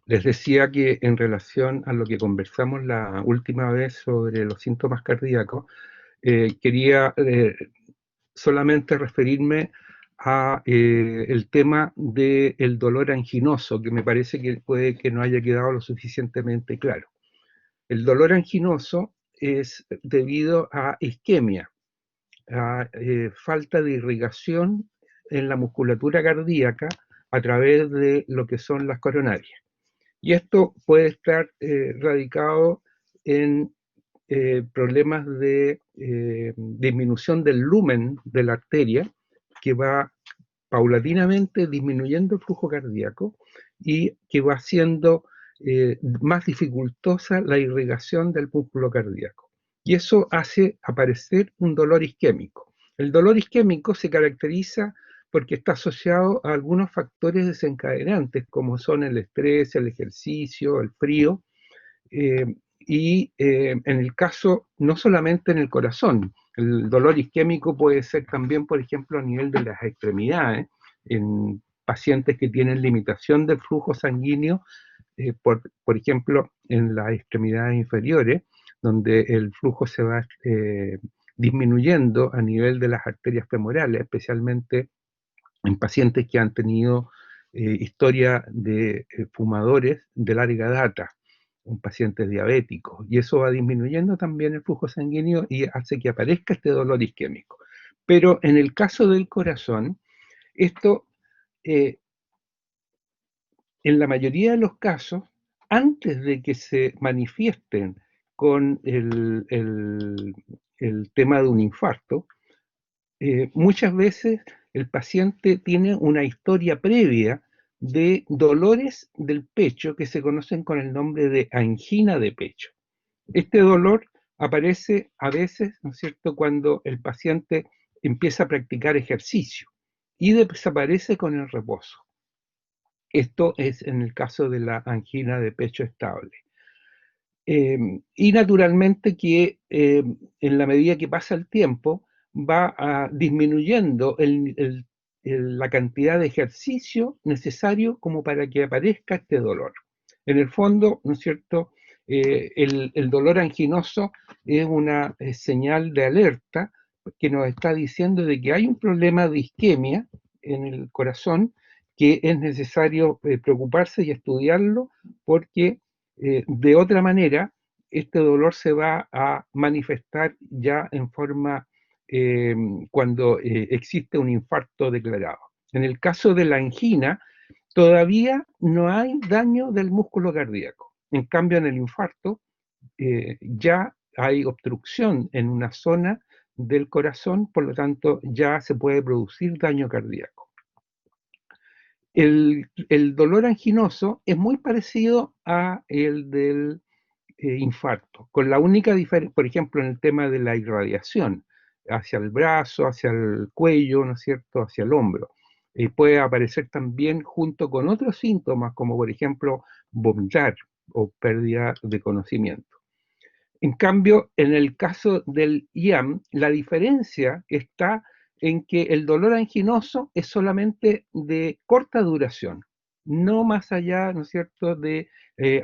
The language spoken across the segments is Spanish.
Les decía que en relación a lo que conversamos la última vez sobre los síntomas cardíacos, quería solamente referirme a el tema del dolor anginoso, que me parece que puede que no haya quedado lo suficientemente claro. El dolor anginoso es debido a isquemia, a falta de irrigación en la musculatura cardíaca a través de lo que son las coronarias. Y esto puede estar radicado en problemas de disminución del lumen de la arteria, que va paulatinamente disminuyendo el flujo cardíaco y que va haciendo más dificultosa la irrigación del músculo cardíaco. Y eso hace aparecer un dolor isquémico. El dolor isquémico se caracteriza porque está asociado a algunos factores desencadenantes, como son el estrés, el ejercicio, el frío, en el caso, no solamente en el corazón, el dolor isquémico puede ser también, por ejemplo, a nivel de las extremidades, en pacientes que tienen limitación del flujo sanguíneo, por ejemplo, en las extremidades inferiores, donde el flujo se va disminuyendo a nivel de las arterias femorales, especialmente en pacientes que han tenido historia de fumadores de larga data, en pacientes diabéticos, y eso va disminuyendo también el flujo sanguíneo y hace que aparezca este dolor isquémico. Pero en el caso del corazón, esto, eh, en la mayoría de los casos, antes de que se manifiesten con el tema de un infarto, muchas veces el paciente tiene una historia previa de dolores del pecho que se conocen con el nombre de angina de pecho. Este dolor aparece a veces, ¿no es cierto?, cuando el paciente empieza a practicar ejercicio y desaparece con el reposo. Esto es en el caso de la angina de pecho estable. Y naturalmente que en la medida que pasa el tiempo va disminuyendo la cantidad de ejercicio necesario como para que aparezca este dolor. En el fondo, ¿no es cierto? El dolor anginoso es una señal de alerta que nos está diciendo de que hay un problema de isquemia en el corazón que es necesario preocuparse y estudiarlo porque de otra manera, este dolor se va a manifestar ya en forma eh, cuando existe un infarto declarado. En el caso de la angina, todavía no hay daño del músculo cardíaco. En cambio, en el infarto ya hay obstrucción en una zona del corazón, por lo tanto ya se puede producir daño cardíaco. El dolor anginoso es muy parecido a el del infarto, con la única diferencia, por ejemplo, en el tema de la irradiación, hacia el brazo, hacia el cuello, ¿no es cierto?, hacia el hombro. Puede aparecer también junto con otros síntomas, como por ejemplo vomitar o pérdida de conocimiento. En cambio, en el caso del IAM, la diferencia está en que el dolor anginoso es solamente de corta duración, no más allá, ¿no es cierto?, de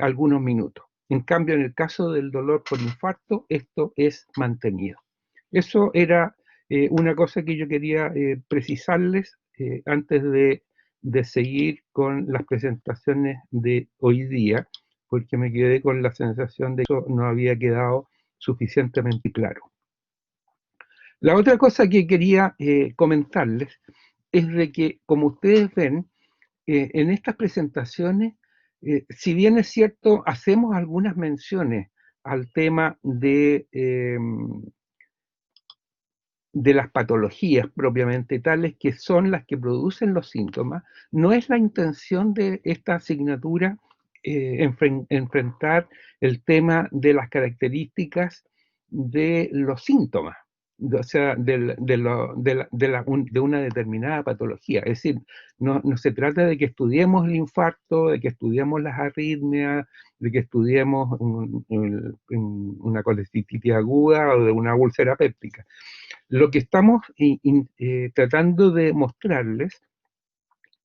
algunos minutos. En cambio, en el caso del dolor por infarto, esto es mantenido. Eso era una cosa que yo quería precisarles antes de seguir con las presentaciones de hoy día, porque me quedé con la sensación de que eso no había quedado suficientemente claro. La otra cosa que quería comentarles es de que, como ustedes ven, en estas presentaciones, si bien es cierto, hacemos algunas menciones al tema de las patologías propiamente tales, que son las que producen los síntomas, no es la intención de esta asignatura enfrentar el tema de las características de los síntomas, o sea, de una determinada patología. Es decir, no se trata de que estudiemos el infarto, de que estudiemos las arritmias, de que estudiemos una colecitis aguda o de una úlcera péptica. Lo que estamos tratando de mostrarles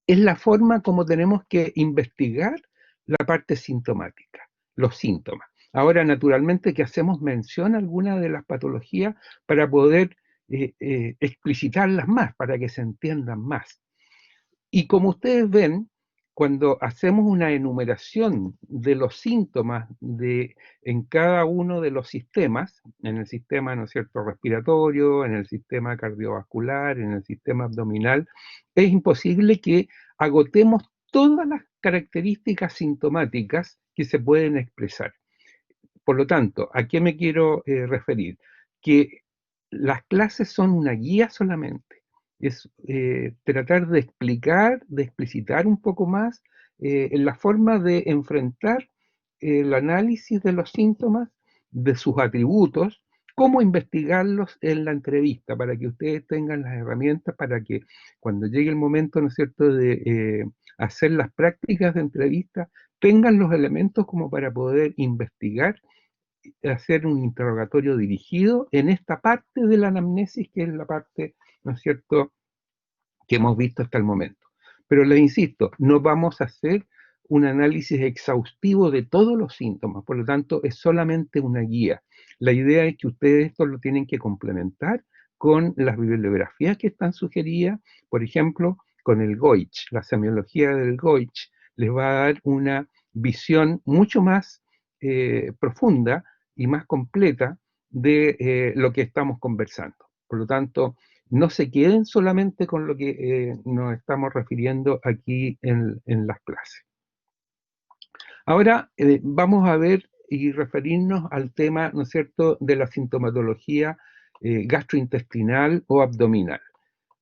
es la forma como tenemos que investigar la parte sintomática, los síntomas. Ahora, naturalmente, que hacemos mención a algunas de las patologías para poder explicitarlas más, para que se entiendan más. Y como ustedes ven, cuando hacemos una enumeración de los síntomas en cada uno de los sistemas, en el sistema, ¿no es cierto?, respiratorio, en el sistema cardiovascular, en el sistema abdominal, es imposible que agotemos todas las características sintomáticas que se pueden expresar. Por lo tanto, ¿a qué me quiero referir? Que las clases son una guía solamente. Es tratar de explicar, de explicitar un poco más en la forma de enfrentar el análisis de los síntomas, de sus atributos, cómo investigarlos en la entrevista, para que ustedes tengan las herramientas para que cuando llegue el momento, ¿no es cierto?, de hacer las prácticas de entrevista, tengan los elementos como para poder investigar, hacer un interrogatorio dirigido en esta parte de la anamnesis, que es la parte, ¿no es cierto?, que hemos visto hasta el momento. Pero les insisto, no vamos a hacer un análisis exhaustivo de todos los síntomas, por lo tanto es solamente una guía. La idea es que ustedes esto lo tienen que complementar con las bibliografías que están sugeridas, por ejemplo, con el Goich. La semiología del Goich les va a dar una visión mucho más profunda y más completa de lo que estamos conversando. Por lo tanto, no se queden solamente con lo que nos estamos refiriendo aquí en las clases. Ahora vamos a ver y referirnos al tema, ¿no es cierto?, de la sintomatología gastrointestinal o abdominal.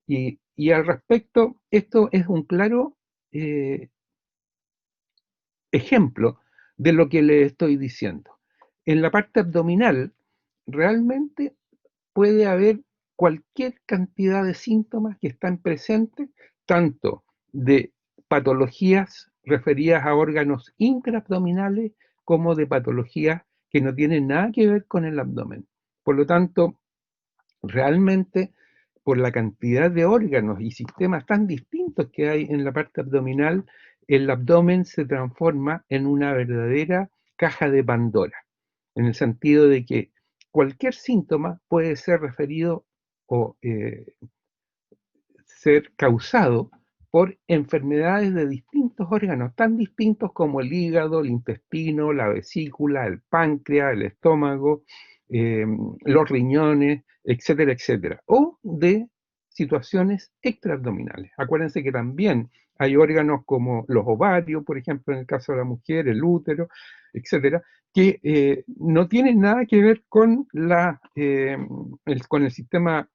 Y al respecto, esto es un claro ejemplo de lo que les estoy diciendo. En la parte abdominal, realmente puede haber cualquier cantidad de síntomas que están presentes, tanto de patologías referidas a órganos intraabdominales como de patologías que no tienen nada que ver con el abdomen. Por lo tanto, realmente, por la cantidad de órganos y sistemas tan distintos que hay en la parte abdominal, el abdomen se transforma en una verdadera caja de Pandora, en el sentido de que cualquier síntoma puede ser referido o ser causado por enfermedades de distintos órganos, tan distintos como el hígado, el intestino, la vesícula, el páncreas, el estómago, los riñones, etcétera, etcétera, o de situaciones extraabdominales. Acuérdense que también hay órganos como los ovarios, por ejemplo, en el caso de la mujer, el útero, etcétera, que no tienen nada que ver con con el sistema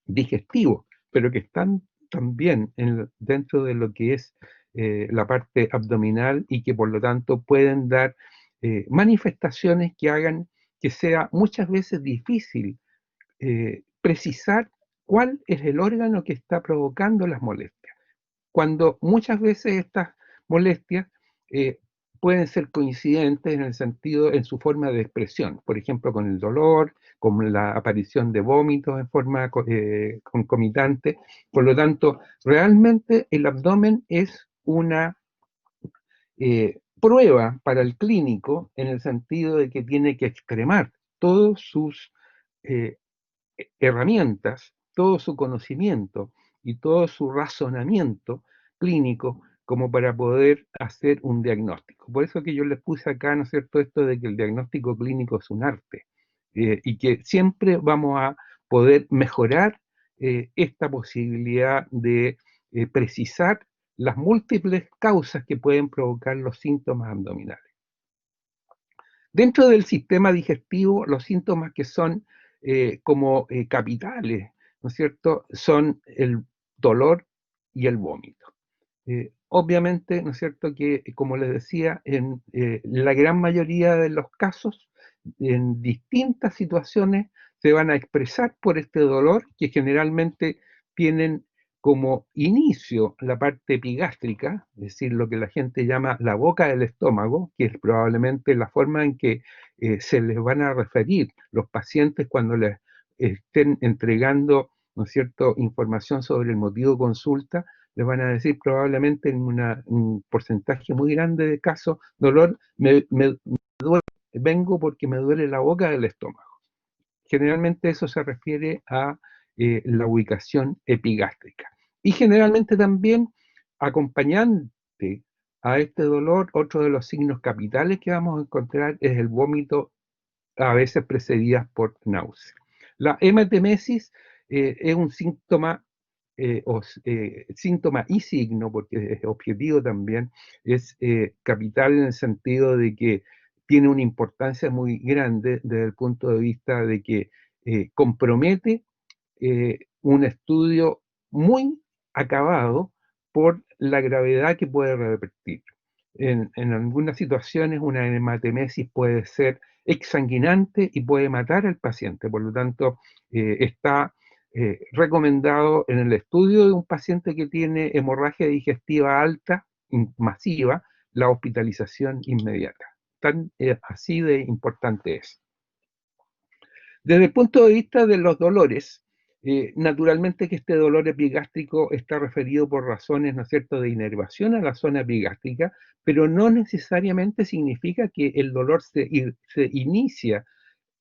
digestivo, pero que están también dentro de lo que es la parte abdominal y que por lo tanto pueden dar manifestaciones que hagan que sea muchas veces difícil precisar cuál es el órgano que está provocando las molestias, cuando muchas veces estas molestias eh, pueden ser coincidentes en el sentido, en su forma de expresión, por ejemplo, con el dolor, con la aparición de vómitos en forma concomitante. Por lo tanto, realmente el abdomen es una prueba para el clínico en el sentido de que tiene que extremar todas sus eh, herramientas, todo su conocimiento y todo su razonamiento clínico como para poder hacer un diagnóstico. Por eso que yo les puse acá, ¿no es cierto?, esto de que el diagnóstico clínico es un arte y que siempre vamos a poder mejorar esta posibilidad de precisar las múltiples causas que pueden provocar los síntomas abdominales. Dentro del sistema digestivo, los síntomas que son como capitales, ¿no es cierto?, son el dolor y el vómito. Obviamente, ¿no es cierto?, que como les decía, en la gran mayoría de los casos, en distintas situaciones, se van a expresar por este dolor que generalmente tienen como inicio la parte epigástrica, es decir, lo que la gente llama la boca del estómago, que es probablemente la forma en que se les van a referir los pacientes cuando les estén entregando, ¿no es cierto?, información sobre el motivo de consulta, les van a decir probablemente en un porcentaje muy grande de casos, dolor, me duele, vengo porque me duele la boca del estómago. Generalmente eso se refiere a la ubicación epigástrica. Y generalmente también acompañante a este dolor, otro de los signos capitales que vamos a encontrar es el vómito, a veces precedidas por náusea. La hematemesis es un síntoma, síntoma y signo, porque es objetivo también, es capital en el sentido de que tiene una importancia muy grande desde el punto de vista de que compromete un estudio muy acabado por la gravedad que puede revertir. En algunas situaciones una hematemesis puede ser exsanguinante y puede matar al paciente. Por lo tanto, está recomendado en el estudio de un paciente que tiene hemorragia digestiva alta, masiva, la hospitalización inmediata. Tan así de importante es. Desde el punto de vista de los dolores, naturalmente que este dolor epigástrico está referido por razones, ¿no es cierto?, de inervación a la zona epigástrica, pero no necesariamente significa que el dolor se inicia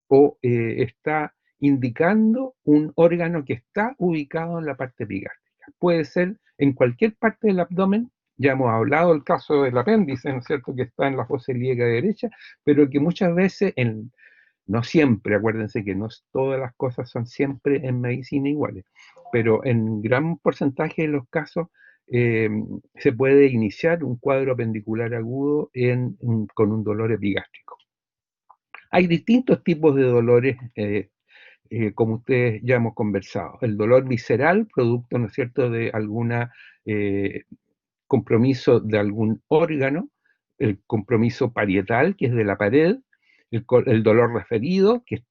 o está indicando un órgano que está ubicado en la parte epigástrica. Puede ser en cualquier parte del abdomen. Ya hemos hablado del caso del apéndice, ¿no es cierto?, que está en la fosa ilíaca derecha, pero que muchas veces no siempre, acuérdense que no todas las cosas son siempre en medicina iguales, pero en gran porcentaje de los casos eh, se puede iniciar un cuadro apendicular agudo con un dolor epigástrico. Hay distintos tipos de dolores, como ustedes ya hemos conversado. El dolor visceral, producto, ¿no es cierto?, de alguna compromiso de algún órgano, el compromiso parietal, que es de la pared, el dolor referido, que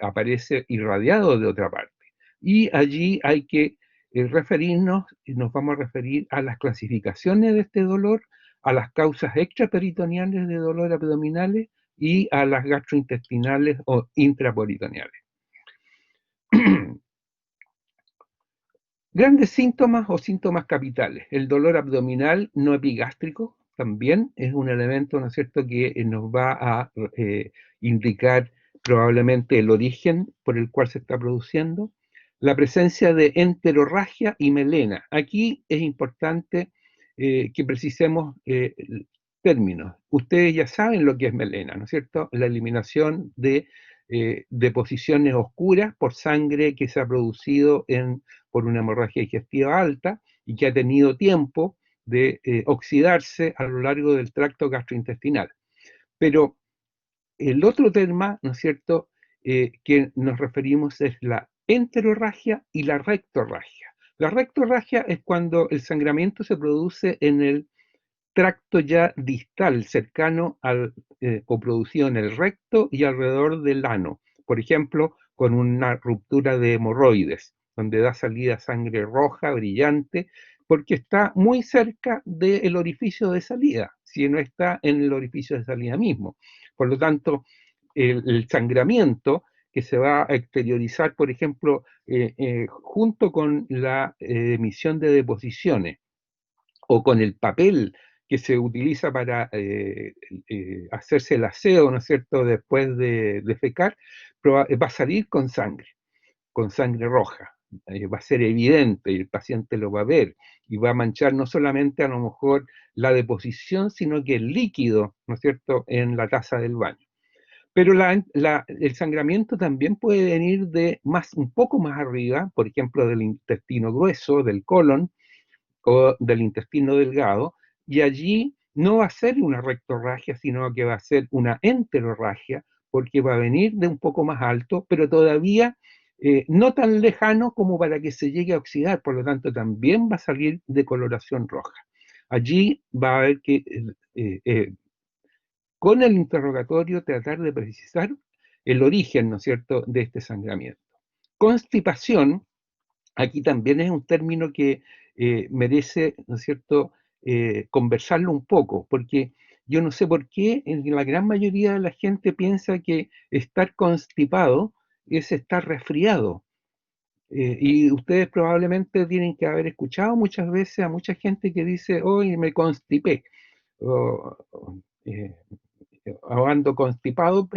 aparece irradiado de otra parte. Y allí hay que referirnos, y nos vamos a referir a las clasificaciones de este dolor, a las causas extraperitoneales de dolor abdominales y a las gastrointestinales o intraperitoneales. Grandes síntomas o síntomas capitales. El dolor abdominal no epigástrico también es un elemento, ¿no es cierto?, que nos va a indicar probablemente el origen por el cual se está produciendo. La presencia de enterorragia y melena. Aquí es importante que precisemos términos. Ustedes ya saben lo que es melena, ¿no es cierto? La eliminación de deposiciones oscuras por sangre que se ha producido por una hemorragia digestiva alta y que ha tenido tiempo de oxidarse a lo largo del tracto gastrointestinal. Pero el otro tema, ¿no es cierto?, que nos referimos es la enterorragia y la rectorragia. La rectorragia es cuando el sangramiento se produce en el tracto ya distal, cercano o producido en el recto y alrededor del ano. Por ejemplo, con una ruptura de hemorroides, donde da salida sangre roja, brillante, porque está muy cerca del orificio de salida, si no está en el orificio de salida mismo. Por lo tanto, el sangramiento que se va a exteriorizar, por ejemplo, junto con la emisión de deposiciones o con el papel que se utiliza para hacerse el aseo, ¿no es cierto?, después de defecar, va a salir con sangre roja. Va a ser evidente y el paciente lo va a ver y va a manchar no solamente a lo mejor la deposición, sino que el líquido, ¿no es cierto?, en la taza del baño. Pero el sangramiento también puede venir un poco más arriba, por ejemplo, del intestino grueso, del colon, o del intestino delgado, y allí no va a ser una rectorragia, sino que va a ser una enterorragia, porque va a venir de un poco más alto, pero todavía no tan lejano como para que se llegue a oxidar, por lo tanto también va a salir de coloración roja. Allí va a haber que, con el interrogatorio, tratar de precisar el origen, ¿no es cierto?, de este sangramiento. Constipación. Aquí también es un término que merece, ¿no es cierto?, conversarlo un poco, porque yo no sé por qué la gran mayoría de la gente piensa que estar constipado es estar resfriado. Y ustedes probablemente tienen que haber escuchado muchas veces a mucha gente que dice, hoy me constipé, o ando constipado,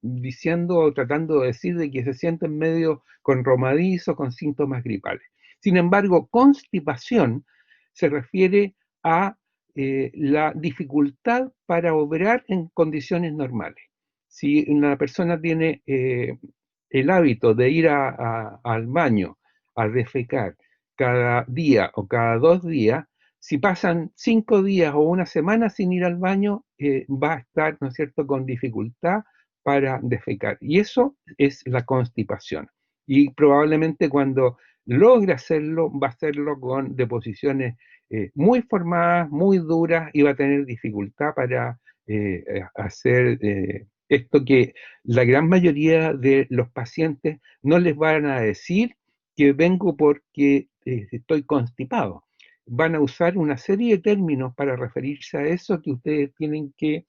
diciendo o tratando de decir de que se sienten medio con romadizo, con síntomas gripales. Sin embargo, constipación se refiere a la dificultad para obrar en condiciones normales. Si una persona tiene el hábito de ir al baño a defecar cada día o cada 2 días, si pasan 5 días o una semana sin ir al baño, va a estar, ¿no es cierto?, con dificultad para defecar. Y eso es la constipación. Y probablemente cuando logre hacerlo, va a hacerlo con deposiciones muy formadas, muy duras, y va a tener dificultad para hacer esto que la gran mayoría de los pacientes no les van a decir que vengo porque estoy constipado. Van a usar una serie de términos para referirse a eso que ustedes tienen que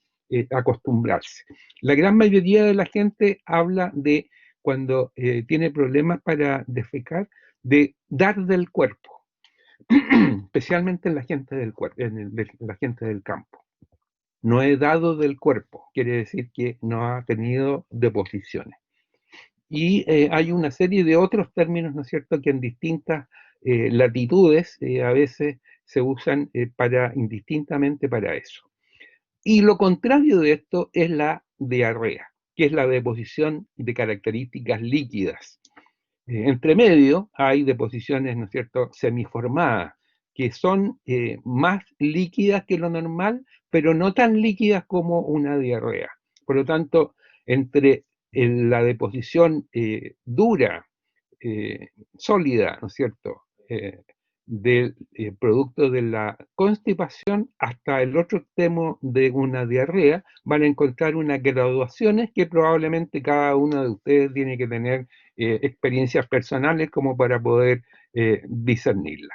acostumbrarse. La gran mayoría de la gente habla de, cuando tiene problemas para defecar, de dar del cuerpo, especialmente en la gente del cuerpo, la gente del campo. No he dado del cuerpo, quiere decir que no ha tenido deposiciones. Y hay una serie de otros términos, ¿no es cierto?, que en distintas latitudes a veces se usan indistintamente para eso. Y lo contrario de esto es la diarrea, que es la deposición de características líquidas. Entre medio hay deposiciones, ¿no es cierto?, semiformadas, que son más líquidas que lo normal, pero no tan líquidas como una diarrea. Por lo tanto, entre la deposición dura, sólida, ¿no es cierto?, del producto de la constipación hasta el otro extremo de una diarrea, van a encontrar unas graduaciones que probablemente cada uno de ustedes tiene que tener experiencias personales como para poder discernirla.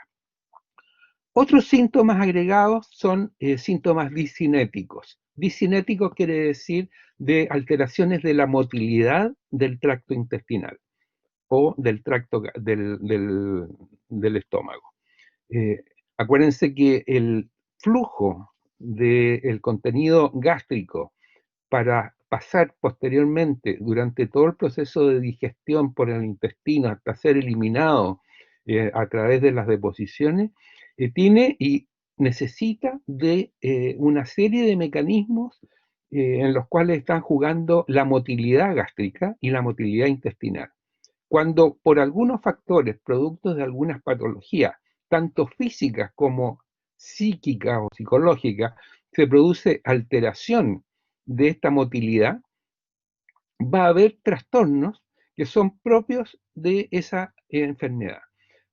Otros síntomas agregados son síntomas discinéticos. Discinéticos quiere decir de alteraciones de la motilidad del tracto intestinal o del tracto del estómago. Eh, Acuérdense que el flujo del contenido gástrico para pasar posteriormente durante todo el proceso de digestión por el intestino hasta ser eliminado a través de las deposiciones, tiene y necesita de una serie de mecanismos en los cuales están jugando la motilidad gástrica y la motilidad intestinal. Cuando por algunos factores, productos de algunas patologías, tanto físicas como psíquicas o psicológicas, se produce alteración de esta motilidad, va a haber trastornos que son propios de esa enfermedad,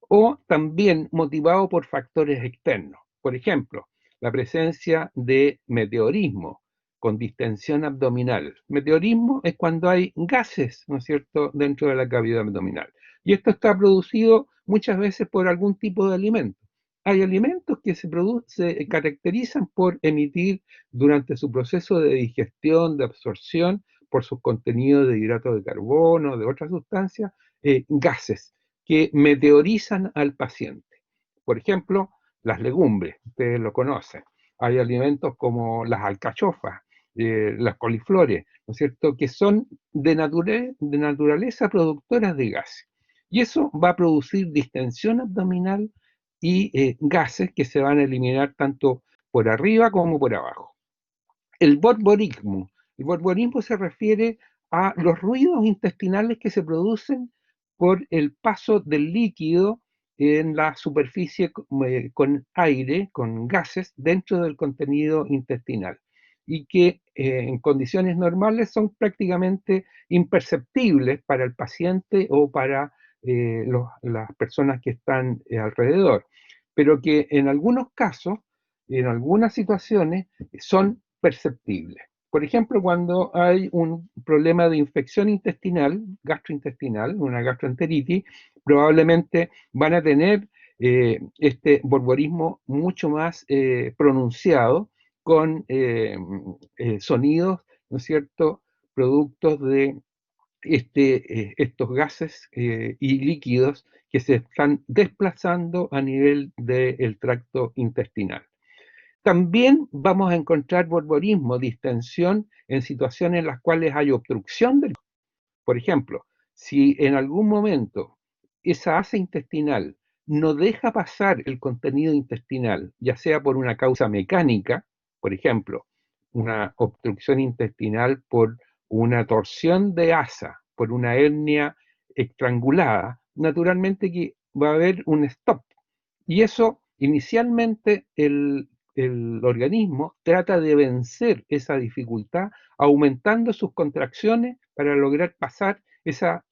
o también motivado por factores externos. Por ejemplo, la presencia de meteorismo con distensión abdominal. Meteorismo es cuando hay gases, ¿no es cierto?, dentro de la cavidad abdominal. Y esto está producido muchas veces por algún tipo de alimento. Hay alimentos que se caracterizan por emitir durante su proceso de digestión, de absorción, por sus contenidos de hidratos de carbono, de otras sustancias, gases que meteorizan al paciente. Por ejemplo, las legumbres, ustedes lo conocen. Hay alimentos como las alcachofas, las coliflores, ¿no es cierto?, que son de naturaleza productoras de gases. Y eso va a producir distensión abdominal y gases que se van a eliminar tanto por arriba como por abajo. El borborismo. El borborismo se refiere a los ruidos intestinales que se producen por el paso del líquido en la superficie con aire, con gases, dentro del contenido intestinal, y que en condiciones normales son prácticamente imperceptibles para el paciente o para las personas que están alrededor, pero que en algunos casos, en algunas situaciones, son perceptibles. Por ejemplo, cuando hay un problema de infección intestinal, gastrointestinal, una gastroenteritis, probablemente van a tener este borborismo mucho más pronunciado, con sonidos, ¿no es cierto?, productos de estos gases y líquidos que se están desplazando a nivel del tracto intestinal. También vamos a encontrar borborismo, distensión en situaciones en las cuales hay obstrucción del. Por ejemplo, si en algún momento esa asa intestinal no deja pasar el contenido intestinal, ya sea por una causa mecánica, por ejemplo, una obstrucción intestinal por una torsión de asa, por una hernia estrangulada, naturalmente que va a haber un stop. Y eso, inicialmente, el organismo trata de vencer esa dificultad aumentando sus contracciones para lograr pasar esa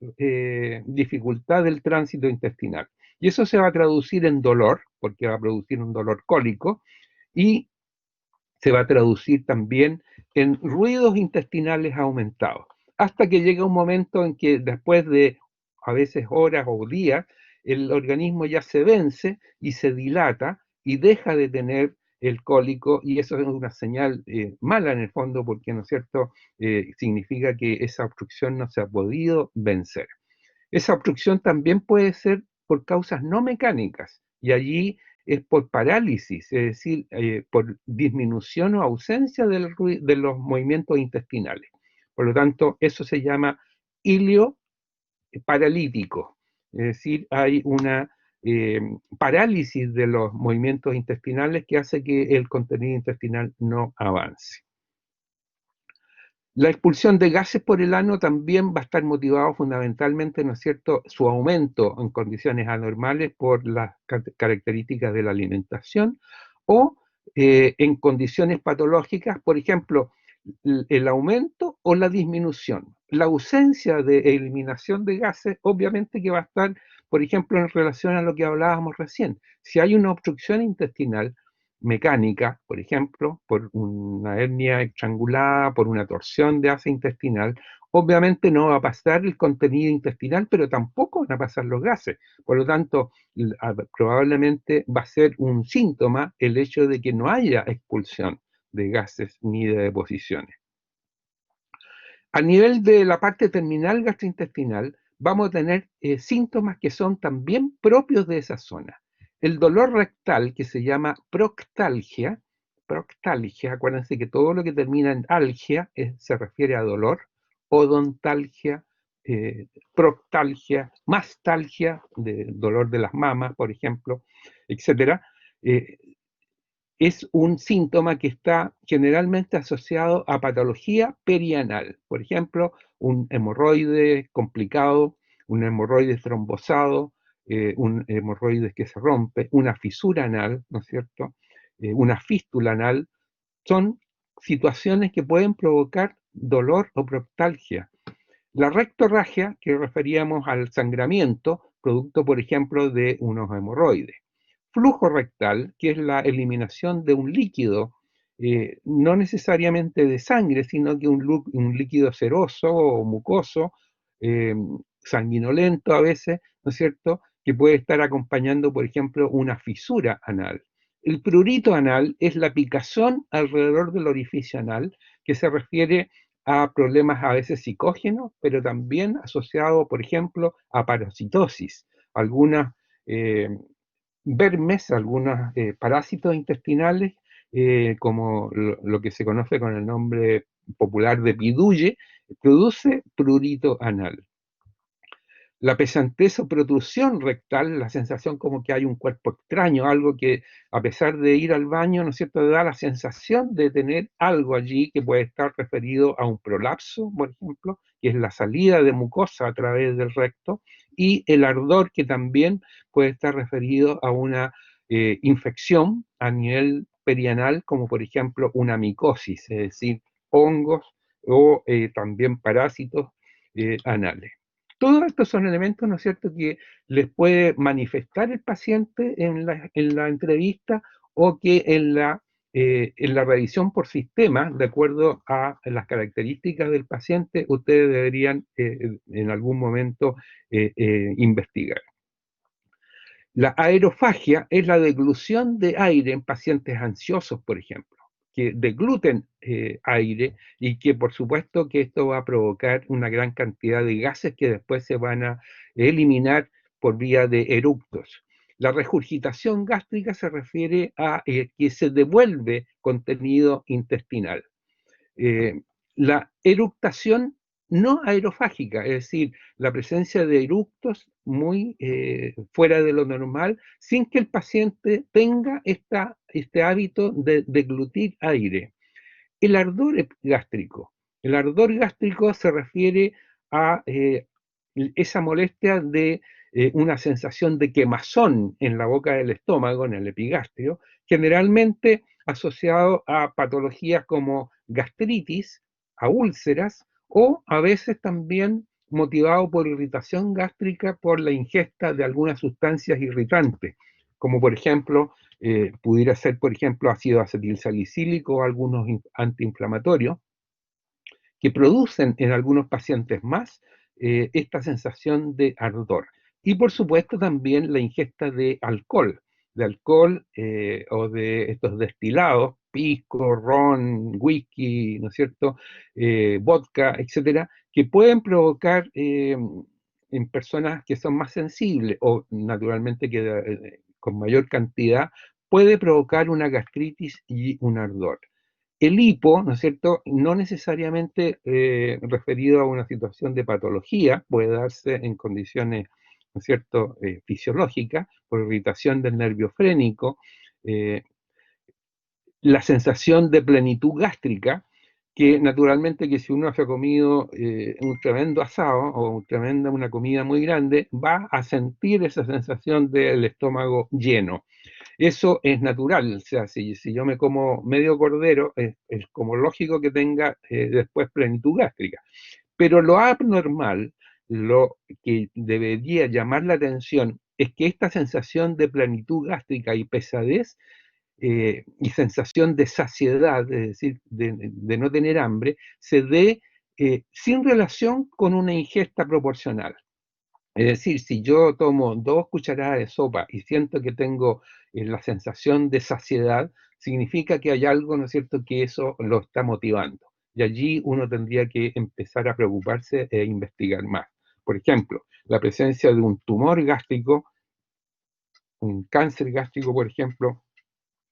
dificultad del tránsito intestinal. Y eso se va a traducir en dolor, porque va a producir un dolor cólico, y se va a traducir también en ruidos intestinales aumentados, hasta que llega un momento en que después de a veces horas o días, el organismo ya se vence y se dilata y deja de tener el cólico, y eso es una señal mala en el fondo, porque, ¿no es cierto?, significa que esa obstrucción no se ha podido vencer. Esa obstrucción también puede ser por causas no mecánicas, y allí es por parálisis, es decir, por disminución o ausencia de los movimientos intestinales. Por lo tanto, eso se llama ilio paralítico, es decir, hay una parálisis de los movimientos intestinales que hace que el contenido intestinal no avance. La expulsión de gases por el ano también va a estar motivado fundamentalmente, ¿no es cierto?, su aumento en condiciones anormales por las características de la alimentación, o en condiciones patológicas, por ejemplo, el aumento o la disminución. La ausencia de eliminación de gases obviamente que va a estar, por ejemplo, en relación a lo que hablábamos recién. Si hay una obstrucción intestinal mecánica, por ejemplo, por una hernia estrangulada, por una torsión de asa intestinal, obviamente no va a pasar el contenido intestinal, pero tampoco van a pasar los gases. Por lo tanto, probablemente va a ser un síntoma el hecho de que no haya expulsión de gases ni de deposiciones. A nivel de la parte terminal gastrointestinal, vamos a tener síntomas que son también propios de esa zona. El dolor rectal, que se llama proctalgia, acuérdense que todo lo que termina en algia se refiere a dolor, odontalgia, proctalgia, mastalgia, de dolor de las mamas, por ejemplo, etcétera. Es un síntoma que está generalmente asociado a patología perianal. Por ejemplo, un hemorroide complicado, un hemorroide trombosado, un hemorroide que se rompe, una fisura anal, ¿no es cierto?, una fístula anal, son situaciones que pueden provocar dolor o proctalgia. La rectorragia, que referíamos al sangramiento, producto, por ejemplo, de unos hemorroides. Flujo rectal, que es la eliminación de un líquido, no necesariamente de sangre, sino que un líquido seroso o mucoso, eh, sanguinolento a veces, ¿no es cierto?, que puede estar acompañando, por ejemplo, una fisura anal. El prurito anal es la picazón alrededor del orificio anal, que se refiere a problemas a veces psicógenos, pero también asociado, por ejemplo, a parasitosis. Algunas vermes, algunos parásitos intestinales, como lo que se conoce con el nombre popular de pidulle, produce prurito anal. La pesantez o protrusión rectal, la sensación como que hay un cuerpo extraño, algo que a pesar de ir al baño, ¿no es cierto?, da la sensación de tener algo allí que puede estar referido a un prolapso, por ejemplo, que es la salida de mucosa a través del recto, y el ardor, que también puede estar referido a una infección a nivel perianal, como por ejemplo una micosis, es decir, hongos o también parásitos anales. Todos estos son elementos, ¿no es cierto?, que les puede manifestar el paciente en la entrevista, o que en la revisión por sistema, de acuerdo a las características del paciente, ustedes deberían en algún momento investigar. La aerofagia es la deglución de aire en pacientes ansiosos, por ejemplo. que degluten aire, y que por supuesto que esto va a provocar una gran cantidad de gases que después se van a eliminar por vía de eructos. La regurgitación gástrica se refiere a que se devuelve contenido intestinal. Eh, la eructación no aerofágica, es decir, la presencia de eructos muy fuera de lo normal, sin que el paciente tenga este hábito de deglutir aire. El ardor gástrico. El ardor gástrico se refiere a esa molestia de una sensación de quemazón en la boca del estómago, en el epigastrio, generalmente asociado a patologías como gastritis, a úlceras, o a veces también motivado por irritación gástrica por la ingesta de algunas sustancias irritantes, como por ejemplo pudiera ser, por ejemplo, ácido acetilsalicílico o algunos antiinflamatorios, que producen en algunos pacientes más esta sensación de ardor. Y por supuesto también la ingesta de alcohol o de estos destilados, pisco, ron, whisky, ¿no es cierto?, vodka, etcétera, que pueden provocar en personas que son más sensibles o naturalmente que con mayor cantidad, puede provocar una gastritis y un ardor. El hipo, ¿no es cierto?, no necesariamente referido a una situación de patología, puede darse en condiciones, ¿no es cierto?, fisiológicas, por irritación del nervio frénico, eh, la sensación de plenitud gástrica, que naturalmente que si uno se ha comido un tremendo asado o una comida muy grande, va a sentir esa sensación del estómago lleno. Eso es natural, o sea, si yo me como medio cordero, es como lógico que tenga después plenitud gástrica. Pero lo abnormal, lo que debería llamar la atención, es que esta sensación de plenitud gástrica y pesadez y sensación de saciedad, es decir, de no tener hambre, se dé sin relación con una ingesta proporcional. Es decir, si yo tomo 2 cucharadas de sopa y siento que tengo la sensación de saciedad, significa que hay algo, ¿no es cierto?, que eso lo está motivando. Y allí uno tendría que empezar a preocuparse e investigar más. Por ejemplo, la presencia de un tumor gástrico, un cáncer gástrico, por ejemplo,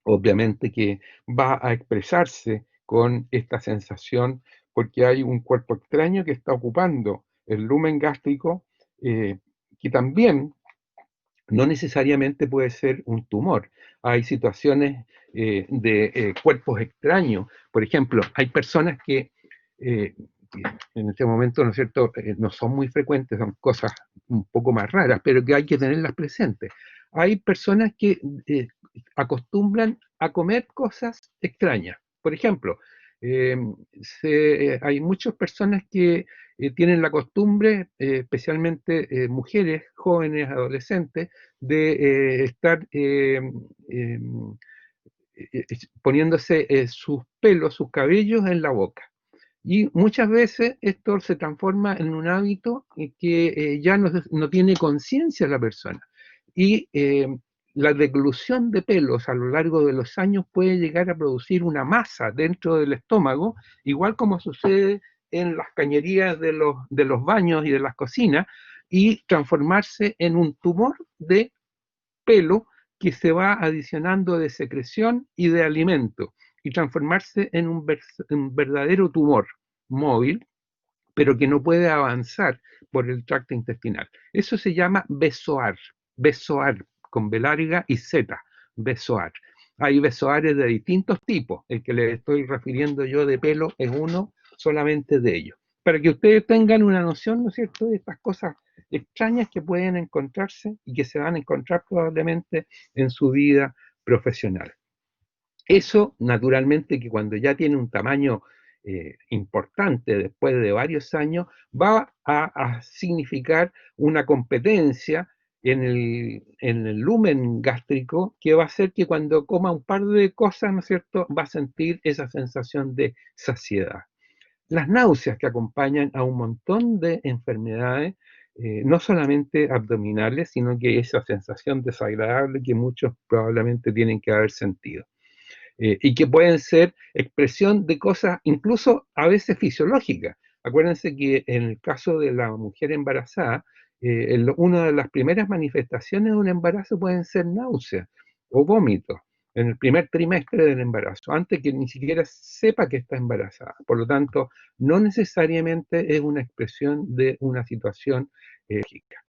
obviamente que va a expresarse con esta sensación porque hay un cuerpo extraño que está ocupando el lumen gástrico, eh, que también no necesariamente puede ser un tumor. Hay situaciones de cuerpos extraños. Por ejemplo, hay personas que en este momento, ¿no es cierto?, no son muy frecuentes, son cosas un poco más raras, pero que hay que tenerlas presentes. Hay personas que acostumbran a comer cosas extrañas. Por ejemplo, eh, hay muchas personas que tienen la costumbre, especialmente mujeres, jóvenes, adolescentes, de estar poniéndose sus pelos, sus cabellos en la boca. Y muchas veces esto se transforma en un hábito que ya no tiene conciencia la persona. Y la deglución de pelos a lo largo de los años puede llegar a producir una masa dentro del estómago, igual como sucede en las cañerías de los baños y de las cocinas, y transformarse en un tumor de pelo que se va adicionando de secreción y de alimento, y transformarse en un verdadero tumor móvil, pero que no puede avanzar por el tracto intestinal. Eso se llama besoar, con B larga y Z, besoar. Hay besoares de distintos tipos, el que les estoy refiriendo yo de pelo es uno solamente de ellos. Para que ustedes tengan una noción, ¿no es cierto?, de estas cosas extrañas que pueden encontrarse y que se van a encontrar probablemente en su vida profesional. Eso, naturalmente, que cuando ya tiene un tamaño importante después de varios años, va a significar una competencia en el lumen gástrico que va a hacer que cuando coma un par de cosas, ¿no es cierto?, va a sentir esa sensación de saciedad. Las náuseas que acompañan a un montón de enfermedades, no solamente abdominales, sino que esa sensación desagradable que muchos probablemente tienen que haber sentido. y que pueden ser expresión de cosas incluso a veces fisiológicas. Acuérdense que en el caso de la mujer embarazada, una de las primeras manifestaciones de un embarazo pueden ser náuseas o vómitos en el primer trimestre del embarazo, antes que ni siquiera sepa que está embarazada. Por lo tanto, no necesariamente es una expresión de una situación física.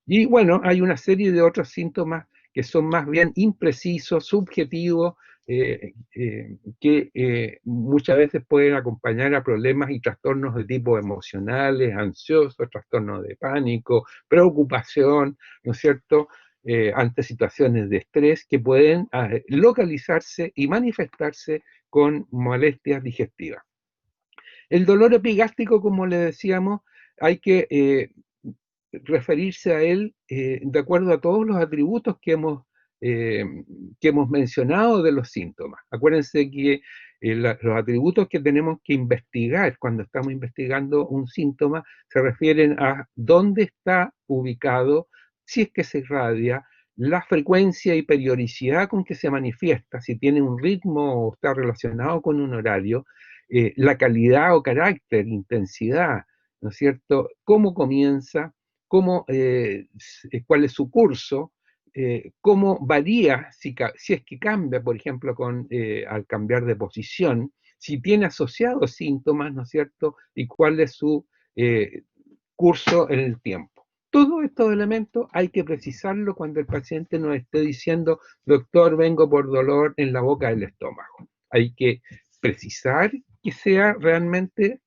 Y bueno, hay una serie de otros síntomas que son más bien imprecisos, subjetivos, que muchas veces pueden acompañar a problemas y trastornos de tipo emocionales, ansiosos, trastornos de pánico, preocupación, ¿no es cierto?, ante situaciones de estrés que pueden localizarse y manifestarse con molestias digestivas. El dolor epigástrico, como le decíamos, hay que referirse a él de acuerdo a todos los atributos eh, que hemos mencionado de los síntomas. Acuérdense que los atributos que tenemos que investigar cuando estamos investigando un síntoma se refieren a dónde está ubicado, si es que se irradia, la frecuencia y periodicidad con que se manifiesta, si tiene un ritmo o está relacionado con un horario, la calidad o carácter, intensidad, ¿no es cierto? ¿Cómo comienza? Cuál es su curso, cómo varía, si es que cambia, por ejemplo, al cambiar de posición, si tiene asociados síntomas, ¿no es cierto? Y cuál es su eh, curso en el tiempo. Todos estos elementos hay que precisarlo cuando el paciente nos esté diciendo, doctor, vengo por dolor en la boca del estómago. Hay que precisar que sea realmente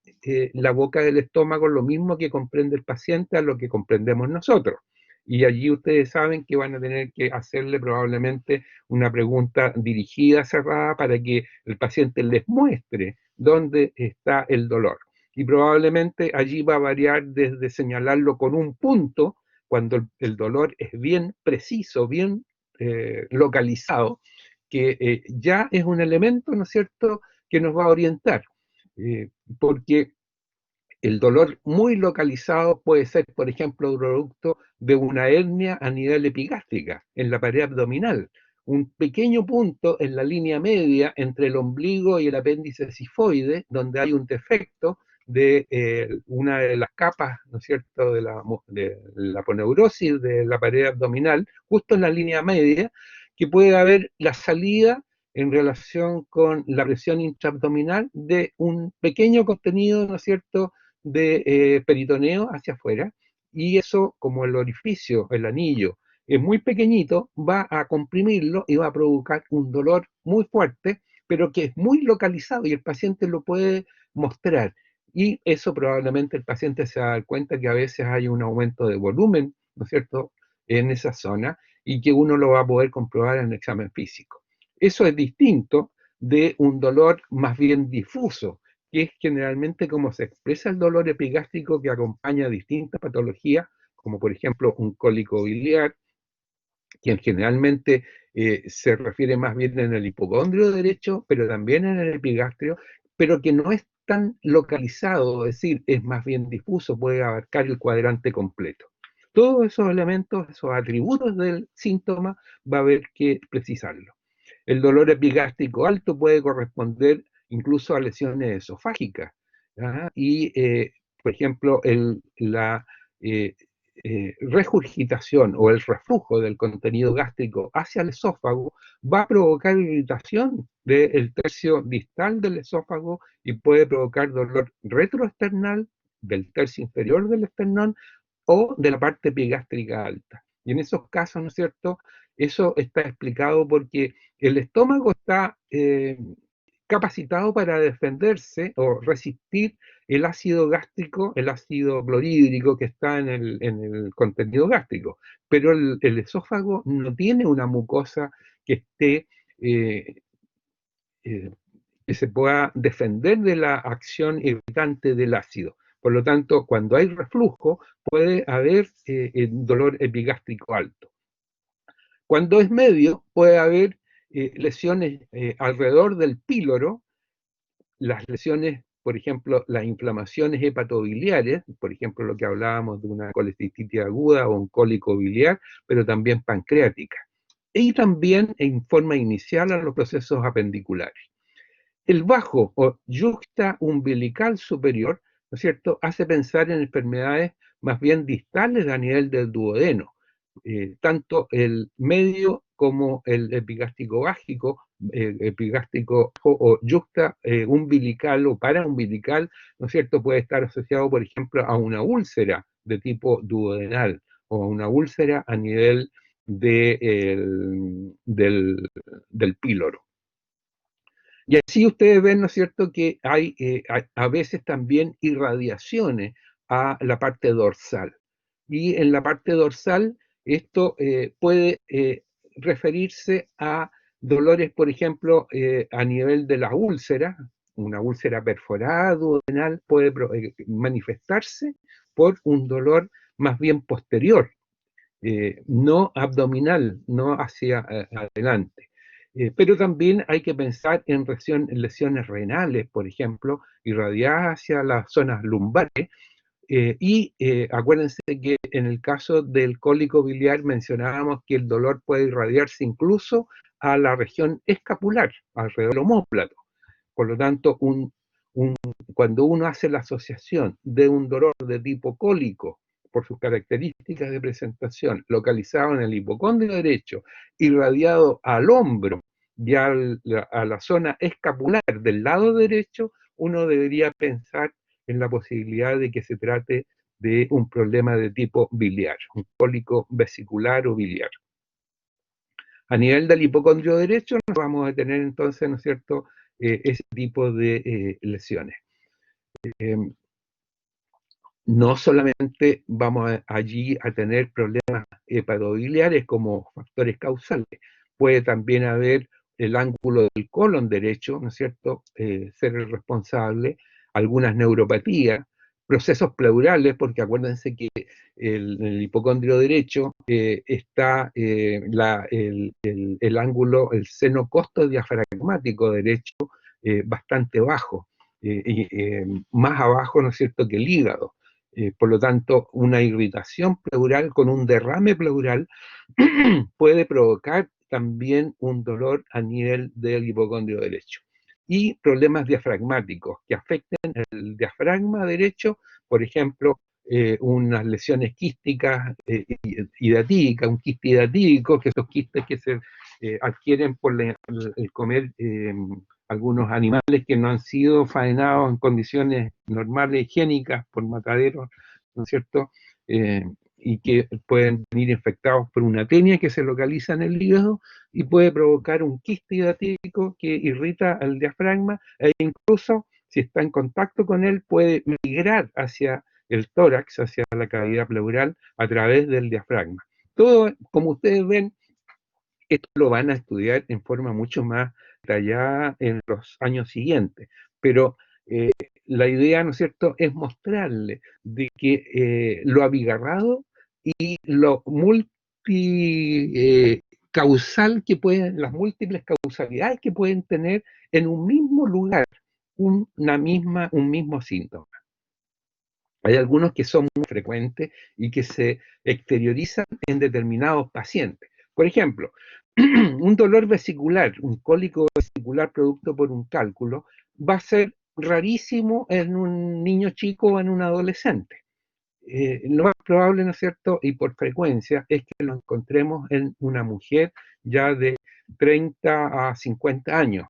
la boca del estómago lo mismo que comprende el paciente a lo que comprendemos nosotros. Y allí ustedes saben que van a tener que hacerle probablemente una pregunta dirigida, cerrada, para que el paciente les muestre dónde está el dolor. Y probablemente allí va a variar desde señalarlo con un punto, cuando el dolor es bien preciso, bien localizado, que ya es un elemento, ¿no es cierto?, que nos va a orientar, porque el dolor muy localizado puede ser, por ejemplo, producto de una hernia a nivel epigástrica, en la pared abdominal. Un pequeño punto en la línea media entre el ombligo y el apéndice cifoide, donde hay un defecto de una de las capas, ¿no es cierto?, de la aponeurosis de la pared abdominal, justo en la línea media, que puede haber la salida en relación con la presión intraabdominal de un pequeño contenido, ¿no es cierto?, de peritoneo hacia afuera, y eso, como el orificio, el anillo, es muy pequeñito, va a comprimirlo y va a provocar un dolor muy fuerte, pero que es muy localizado y el paciente lo puede mostrar. Y eso probablemente el paciente se va a dar cuenta que a veces hay un aumento de volumen, ¿no es cierto?, en esa zona, y que uno lo va a poder comprobar en el examen físico. Eso es distinto de un dolor más bien difuso, que es generalmente como se expresa el dolor epigástrico que acompaña a distintas patologías, como por ejemplo un cólico biliar, quien generalmente se refiere más bien en el hipocondrio derecho, pero también en el epigastrio, pero que no es tan localizado, es decir, es más bien difuso, puede abarcar el cuadrante completo. Todos esos elementos, esos atributos del síntoma, va a haber que precisarlo. El dolor epigástrico alto puede corresponder incluso a lesiones esofágicas, ¿ya? Y, por ejemplo, la eh, regurgitación o el reflujo del contenido gástrico hacia el esófago va a provocar irritación del tercio distal del esófago y puede provocar dolor retroesternal del tercio inferior del esternón o de la parte epigástrica alta. Y en esos casos, ¿no es cierto?, eso está explicado porque el estómago está capacitado para defenderse o resistir el ácido gástrico, el ácido clorhídrico que está en el contenido gástrico, pero el esófago no tiene una mucosa que esté, eh, eh, que se pueda defender de la acción irritante del ácido. Por lo tanto, cuando hay reflujo, puede haber dolor epigástrico alto. Cuando es medio, puede haber lesiones alrededor del píloro, las lesiones, por ejemplo, las inflamaciones hepatobiliares, por ejemplo, lo que hablábamos de una colecistitis aguda o un cólico biliar, pero también pancreática. y también en forma inicial a los procesos apendiculares. El bajo o yuxta umbilical superior, ¿no es cierto?, hace pensar en enfermedades más bien distales a nivel del duodeno. Tanto el medio como el epigástrico básico, epigástrico o yuxta umbilical o paraumbilical, ¿no es cierto?, puede estar asociado, por ejemplo, a una úlcera de tipo duodenal o a una úlcera a nivel del píloro. Y así ustedes ven, ¿no es cierto?, que hay a veces también irradiaciones a la parte dorsal. Y en la parte dorsal esto puede referirse a dolores, por ejemplo, a nivel de la úlcera. Una úlcera perforada duodenal puede manifestarse por un dolor más bien posterior, no abdominal, no hacia adelante. Pero también hay que pensar en lesiones renales, por ejemplo, irradiadas hacia las zonas lumbares. Acuérdense que en el caso del cólico biliar mencionábamos que el dolor puede irradiarse incluso a la región escapular, alrededor del omóplato. Por lo tanto, cuando uno hace la asociación de un dolor de tipo cólico por sus características de presentación, localizado en el hipocondrio derecho, irradiado al hombro y a la zona escapular del lado derecho, uno debería pensar en la posibilidad de que se trate de un problema de tipo biliar, un cólico vesicular o biliar. A nivel del hipocondrio derecho nos vamos a tener entonces, ¿no es cierto?, ese tipo de lesiones. No solamente vamos allí a tener problemas hepatobiliares como factores causales, puede también haber el ángulo del colon derecho, ¿no es cierto?, ser el responsable, algunas neuropatías, procesos pleurales, porque acuérdense que en el hipocondrio derecho está el ángulo, el seno costo diafragmático derecho bastante bajo, más abajo, ¿no es cierto?, que el hígado. Por lo tanto, una irritación pleural con un derrame pleural puede provocar también un dolor a nivel del hipocondrio derecho. Y problemas diafragmáticos que afecten el diafragma derecho, por ejemplo, unas lesiones quísticas hidatídicas, un quiste hidatídico, que esos quistes que se adquieren por el comer algunos animales que no han sido faenados en condiciones normales, higiénicas, por mataderos, ¿no es cierto?, y que pueden venir infectados por una tenia que se localiza en el hígado y puede provocar un quiste hidatídico que irrita al diafragma e incluso, si está en contacto con él, puede migrar hacia el tórax, hacia la cavidad pleural, a través del diafragma. Todo, como ustedes ven, esto lo van a estudiar en forma mucho más detallada en los años siguientes, pero la idea, ¿no es cierto?, es mostrarle de que lo abigarrado y lo multicausal que pueden, las múltiples causalidades que pueden tener en un mismo lugar un mismo síntoma. Hay algunos que son muy frecuentes y que se exteriorizan en determinados pacientes. Por ejemplo, un dolor vesicular, un cólico vesicular producto por un cálculo, va a ser rarísimo en un niño chico o en un adolescente. Lo más probable, ¿no es cierto?, y por frecuencia, es que lo encontremos en una mujer ya de 30 a 50 años.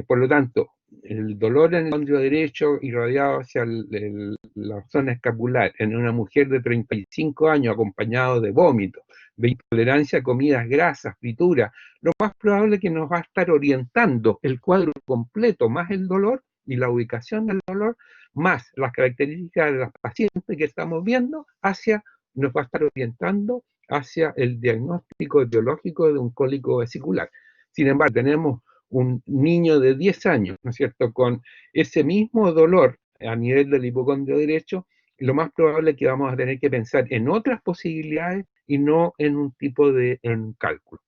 Por lo tanto, el dolor en el hipocondrio derecho irradiado hacia la zona escapular en una mujer de 35 años acompañado de vómito, de intolerancia a comidas grasas, frituras, lo más probable es que nos va a estar orientando el cuadro completo, más el dolor y la ubicación del dolor, más las características de las pacientes que estamos viendo, nos va a estar orientando hacia el diagnóstico etiológico de un cólico vesicular. Sin embargo, tenemos un niño de 10 años, ¿no es cierto?, con ese mismo dolor a nivel del hipocondrio derecho, lo más probable es que vamos a tener que pensar en otras posibilidades y no en un tipo de cálculo.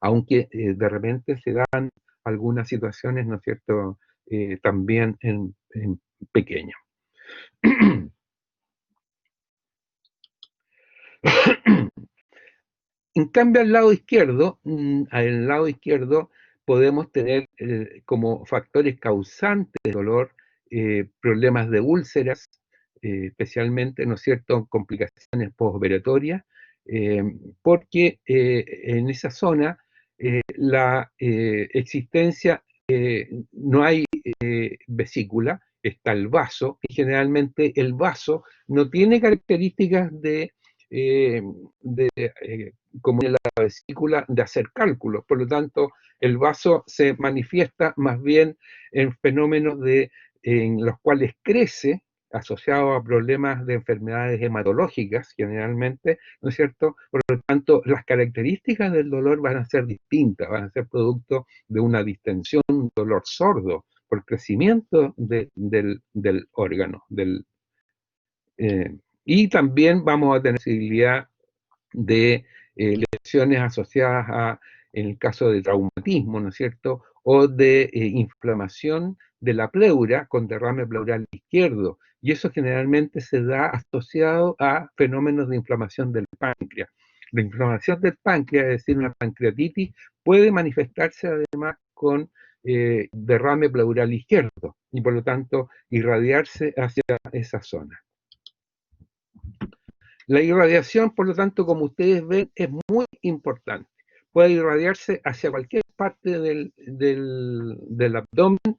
Aunque de repente se dan algunas situaciones, ¿no es cierto?, también en pequeño. En cambio, al lado izquierdo podemos tener como factores causantes de dolor problemas de úlceras, especialmente, ¿no es cierto?, complicaciones postoperatorias, eh, porque en esa zona la existencia, no hay vesícula, está el vaso, y generalmente el vaso no tiene características eh, como en la vesícula, de hacer cálculos. Por lo tanto, el vaso se manifiesta más bien en fenómenos en los cuales crece, asociado a problemas de enfermedades hematológicas, generalmente, ¿no es cierto? Por lo tanto, las características del dolor van a ser distintas, van a ser producto de una distensión, un dolor sordo, por crecimiento del órgano. Eh, y también vamos a tener posibilidad de lesiones asociadas en el caso de traumatismo, ¿no es cierto?, o de inflamación de la pleura con derrame pleural izquierdo. Y eso generalmente se da asociado a fenómenos de inflamación del páncreas. La inflamación del páncreas, es decir, una pancreatitis, puede manifestarse además con derrame pleural izquierdo y por lo tanto irradiarse hacia esa zona. La irradiación, por lo tanto, como ustedes ven, es muy importante. Puede irradiarse hacia cualquier parte del abdomen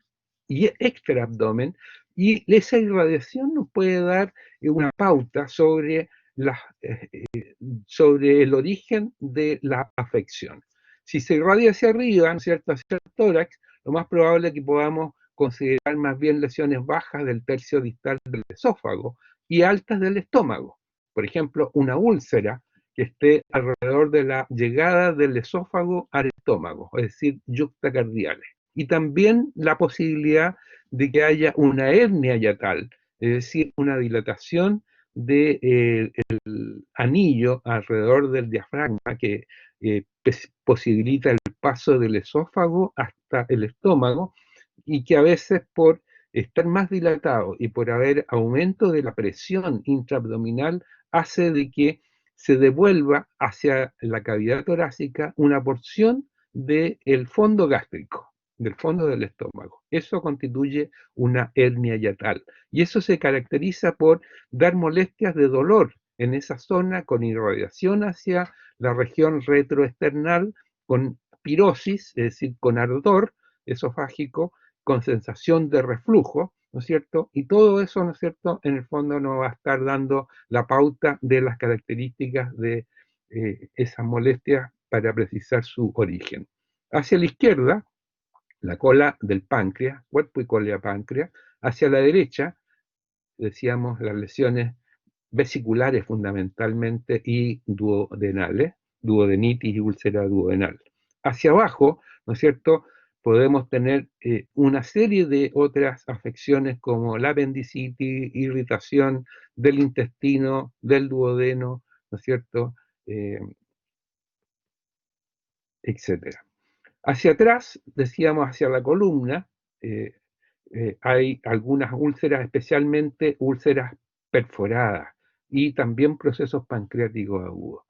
y extraabdomen, y esa irradiación nos puede dar una pauta sobre el origen de la afección. Si se irradia hacia arriba, ¿no es cierto?, hacia el tórax, lo más probable es que podamos considerar más bien lesiones bajas del tercio distal del esófago y altas del estómago. Por ejemplo, una úlcera que esté alrededor de la llegada del esófago al estómago, es decir, yuxtacardiales. Y también la posibilidad de que haya una hernia yatal, es decir, una dilatación del anillo alrededor del diafragma que posibilita el paso del esófago hasta el estómago y que a veces por estar más dilatado y por haber aumento de la presión intraabdominal hace de que se devuelva hacia la cavidad torácica una porción del fondo gástrico, del fondo del estómago. Eso constituye una hernia yatal. Y eso se caracteriza por dar molestias de dolor en esa zona con irradiación hacia la región retroesternal, con pirosis, es decir, con ardor esofágico, con sensación de reflujo, ¿no es cierto? Y todo eso, ¿no es cierto?, en el fondo nos va a estar dando la pauta de las características de esas molestias para precisar su origen. Hacia la izquierda, la cola del páncreas, cuerpo y cola del páncreas. Hacia la derecha, decíamos, las lesiones vesiculares fundamentalmente y duodenales, duodenitis y úlcera duodenal. Hacia abajo, ¿no es cierto?, podemos tener una serie de otras afecciones como la apendicitis, irritación del intestino, del duodeno, ¿no es cierto?, etcétera. Hacia atrás, decíamos hacia la columna, eh, hay algunas úlceras, especialmente úlceras perforadas y también procesos pancreáticos agudos.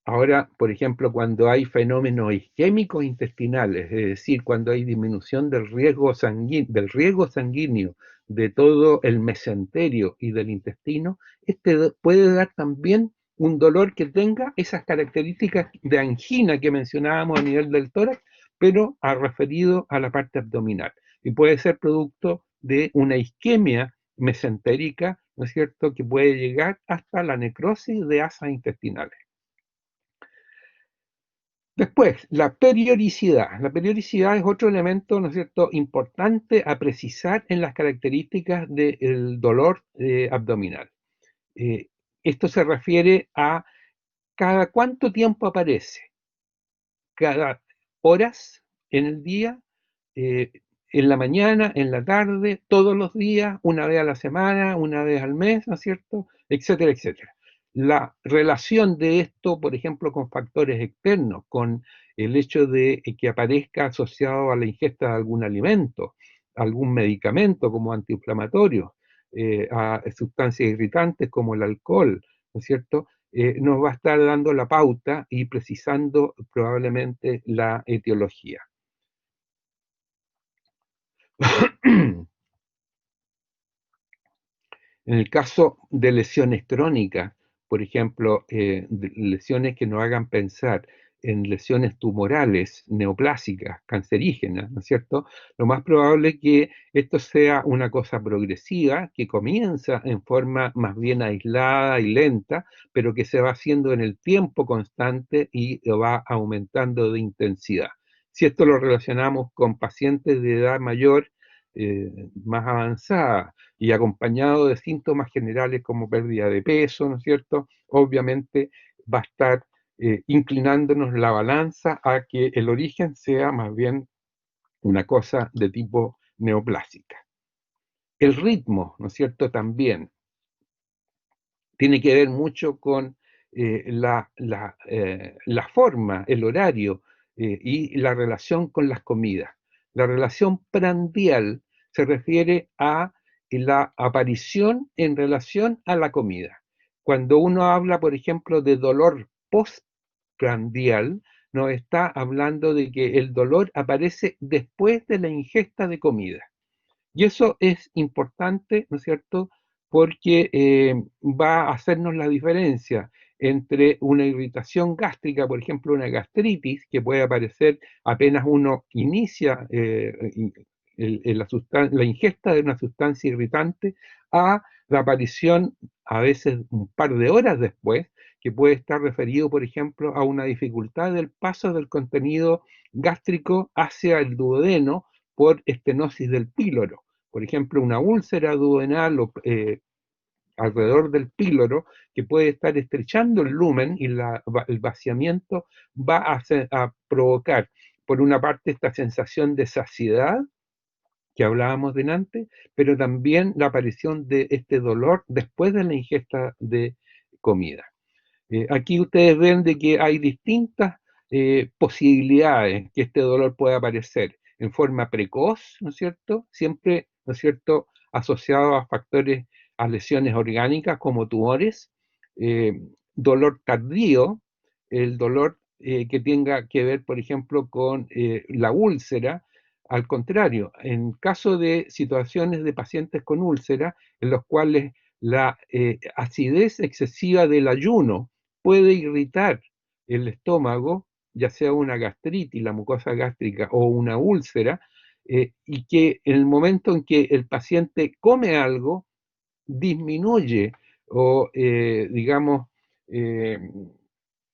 Ahora, por ejemplo, cuando hay fenómenos isquémicos intestinales, es decir, cuando hay disminución del riego sanguíneo de todo el mesenterio y del intestino, este puede dar también un dolor que tenga esas características de angina que mencionábamos a nivel del tórax, pero referido a la parte abdominal. Y puede ser producto de una isquemia mesentérica, ¿no es cierto?, que puede llegar hasta la necrosis de asas intestinales. Después, la periodicidad. La periodicidad es otro elemento, ¿no es cierto?, importante a precisar en las características del dolor abdominal. Eh, Esto se refiere a cada cuánto tiempo aparece, cada horas en el día, eh, en la mañana, en la tarde, todos los días, una vez a la semana, una vez al mes, ¿no es cierto?, etcétera, etcétera. La relación de esto, por ejemplo, con factores externos, con el hecho de que aparezca asociado a la ingesta de algún alimento, algún medicamento como antiinflamatorio, a sustancias irritantes como el alcohol, ¿no es cierto?, nos va a estar dando la pauta y precisando probablemente la etiología. En el caso de lesiones crónicas, por ejemplo, lesiones que nos hagan pensar en lesiones tumorales, neoplásicas, cancerígenas, ¿no es cierto? Lo más probable es que esto sea una cosa progresiva, que comienza en forma más bien aislada y lenta, pero que se va haciendo en el tiempo constante y va aumentando de intensidad. Si esto lo relacionamos con pacientes de edad mayor, más avanzada, y acompañado de síntomas generales como pérdida de peso, ¿no es cierto? Obviamente va a estar inclinándonos la balanza a que el origen sea más bien una cosa de tipo neoplásica. El ritmo, ¿no es cierto?, también tiene que ver mucho con la forma, el horario y la relación con las comidas. La relación prandial se refiere a la aparición en relación a la comida. Cuando uno habla, por ejemplo, de dolor postprandial, nos está hablando de que el dolor aparece después de la ingesta de comida. Y eso es importante, ¿no es cierto?, porque va a hacernos la diferencia entre una irritación gástrica, por ejemplo, una gastritis, que puede aparecer apenas uno inicia la ingesta de una sustancia irritante, a la aparición a veces un par de horas después, que puede estar referido, por ejemplo, a una dificultad del paso del contenido gástrico hacia el duodeno por estenosis del píloro. Por ejemplo, una úlcera duodenal alrededor del píloro que puede estar estrechando el lumen y el vaciamiento va a provocar, por una parte, esta sensación de saciedad que hablábamos delante, pero también la aparición de este dolor después de la ingesta de comida. Aquí ustedes ven de que hay distintas posibilidades que este dolor pueda aparecer en forma precoz, ¿no es cierto? Siempre, ¿no es cierto?, asociado a factores, a lesiones orgánicas como tumores, eh, dolor tardío, el dolor que tenga que ver, por ejemplo, con la úlcera. Al contrario, en caso de situaciones de pacientes con úlcera, en los cuales la acidez excesiva del ayuno puede irritar el estómago, ya sea una gastritis, la mucosa gástrica o una úlcera, y que en el momento en que el paciente come algo, disminuye o, digamos, eh,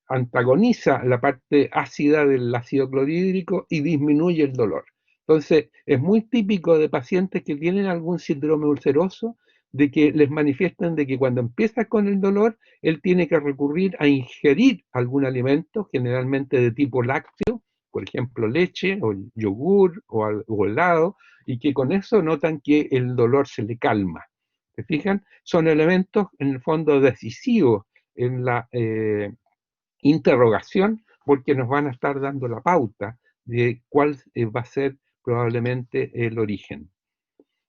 antagoniza la parte ácida del ácido clorhídrico y disminuye el dolor. Entonces, es muy típico de pacientes que tienen algún síndrome ulceroso, de que les manifiestan de que cuando empieza con el dolor, él tiene que recurrir a ingerir algún alimento, generalmente de tipo lácteo, por ejemplo, leche o yogur o helado, y que con eso notan que el dolor se le calma. ¿Se fijan? Son elementos, en el fondo, decisivos en la interrogación, porque nos van a estar dando la pauta de cuál va a ser probablemente el origen.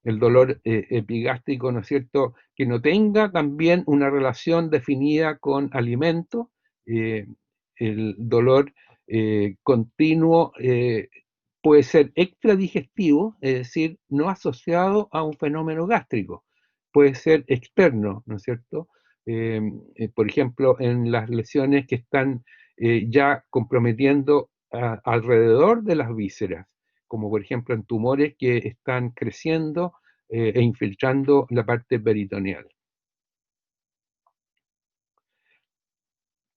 El dolor epigástrico, ¿no es cierto?, que no tenga también una relación definida con alimento, el dolor continuo puede ser extradigestivo, es decir, no asociado a un fenómeno gástrico, puede ser externo, ¿no es cierto? Por ejemplo, en las lesiones que están ya comprometiendo alrededor de las vísceras, como por ejemplo en tumores que están creciendo e infiltrando la parte peritoneal.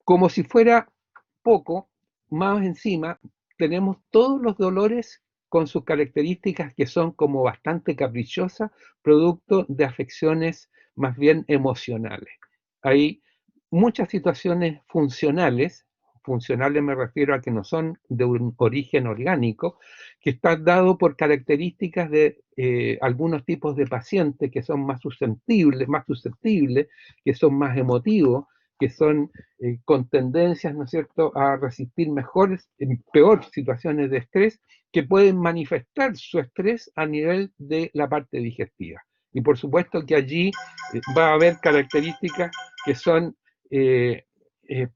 Como si fuera poco, más encima tenemos todos los dolores con sus características que son como bastante caprichosas, producto de afecciones más bien emocionales. Hay muchas situaciones funcionales me refiero a que no son de un origen orgánico, que están dados por características de algunos tipos de pacientes que son más susceptibles, que son más emotivos, que son con tendencias, ¿no es cierto?, a resistir en peor situaciones de estrés, que pueden manifestar su estrés a nivel de la parte digestiva. Y por supuesto que allí va a haber características que son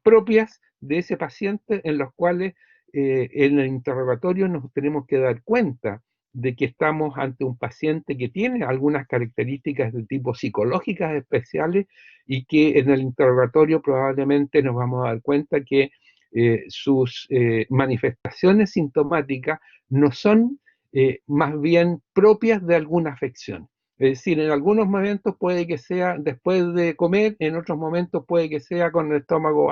propias de ese paciente, en los cuales en el interrogatorio nos tenemos que dar cuenta de que estamos ante un paciente que tiene algunas características de tipo psicológicas especiales y que en el interrogatorio probablemente nos vamos a dar cuenta que sus manifestaciones sintomáticas no son más bien propias de alguna afección. Es decir, en algunos momentos puede que sea después de comer, en otros momentos puede que sea con el estómago,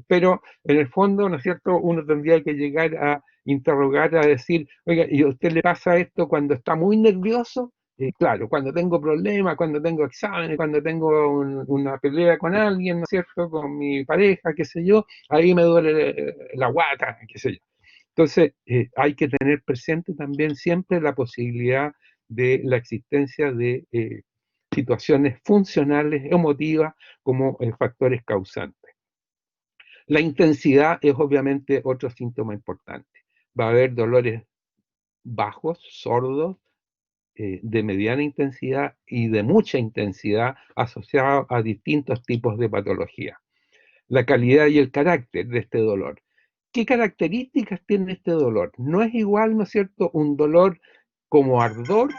pero en el fondo, ¿no es cierto?, uno tendría que llegar a interrogar, a decir, oiga, ¿y a usted le pasa esto cuando está muy nervioso? Claro, cuando tengo problemas, cuando tengo exámenes, cuando tengo una pelea con alguien, ¿no es cierto?, con mi pareja, qué sé yo, ahí me duele la guata, qué sé yo. Entonces, hay que tener presente también siempre la posibilidad de la existencia de situaciones funcionales, emotivas, como factores causantes. La intensidad es obviamente otro síntoma importante. Va a haber dolores bajos, sordos, de mediana intensidad y de mucha intensidad asociados a distintos tipos de patología. La calidad y el carácter de este dolor. ¿Qué características tiene este dolor? No es igual, ¿no es cierto?, un dolor como ardor,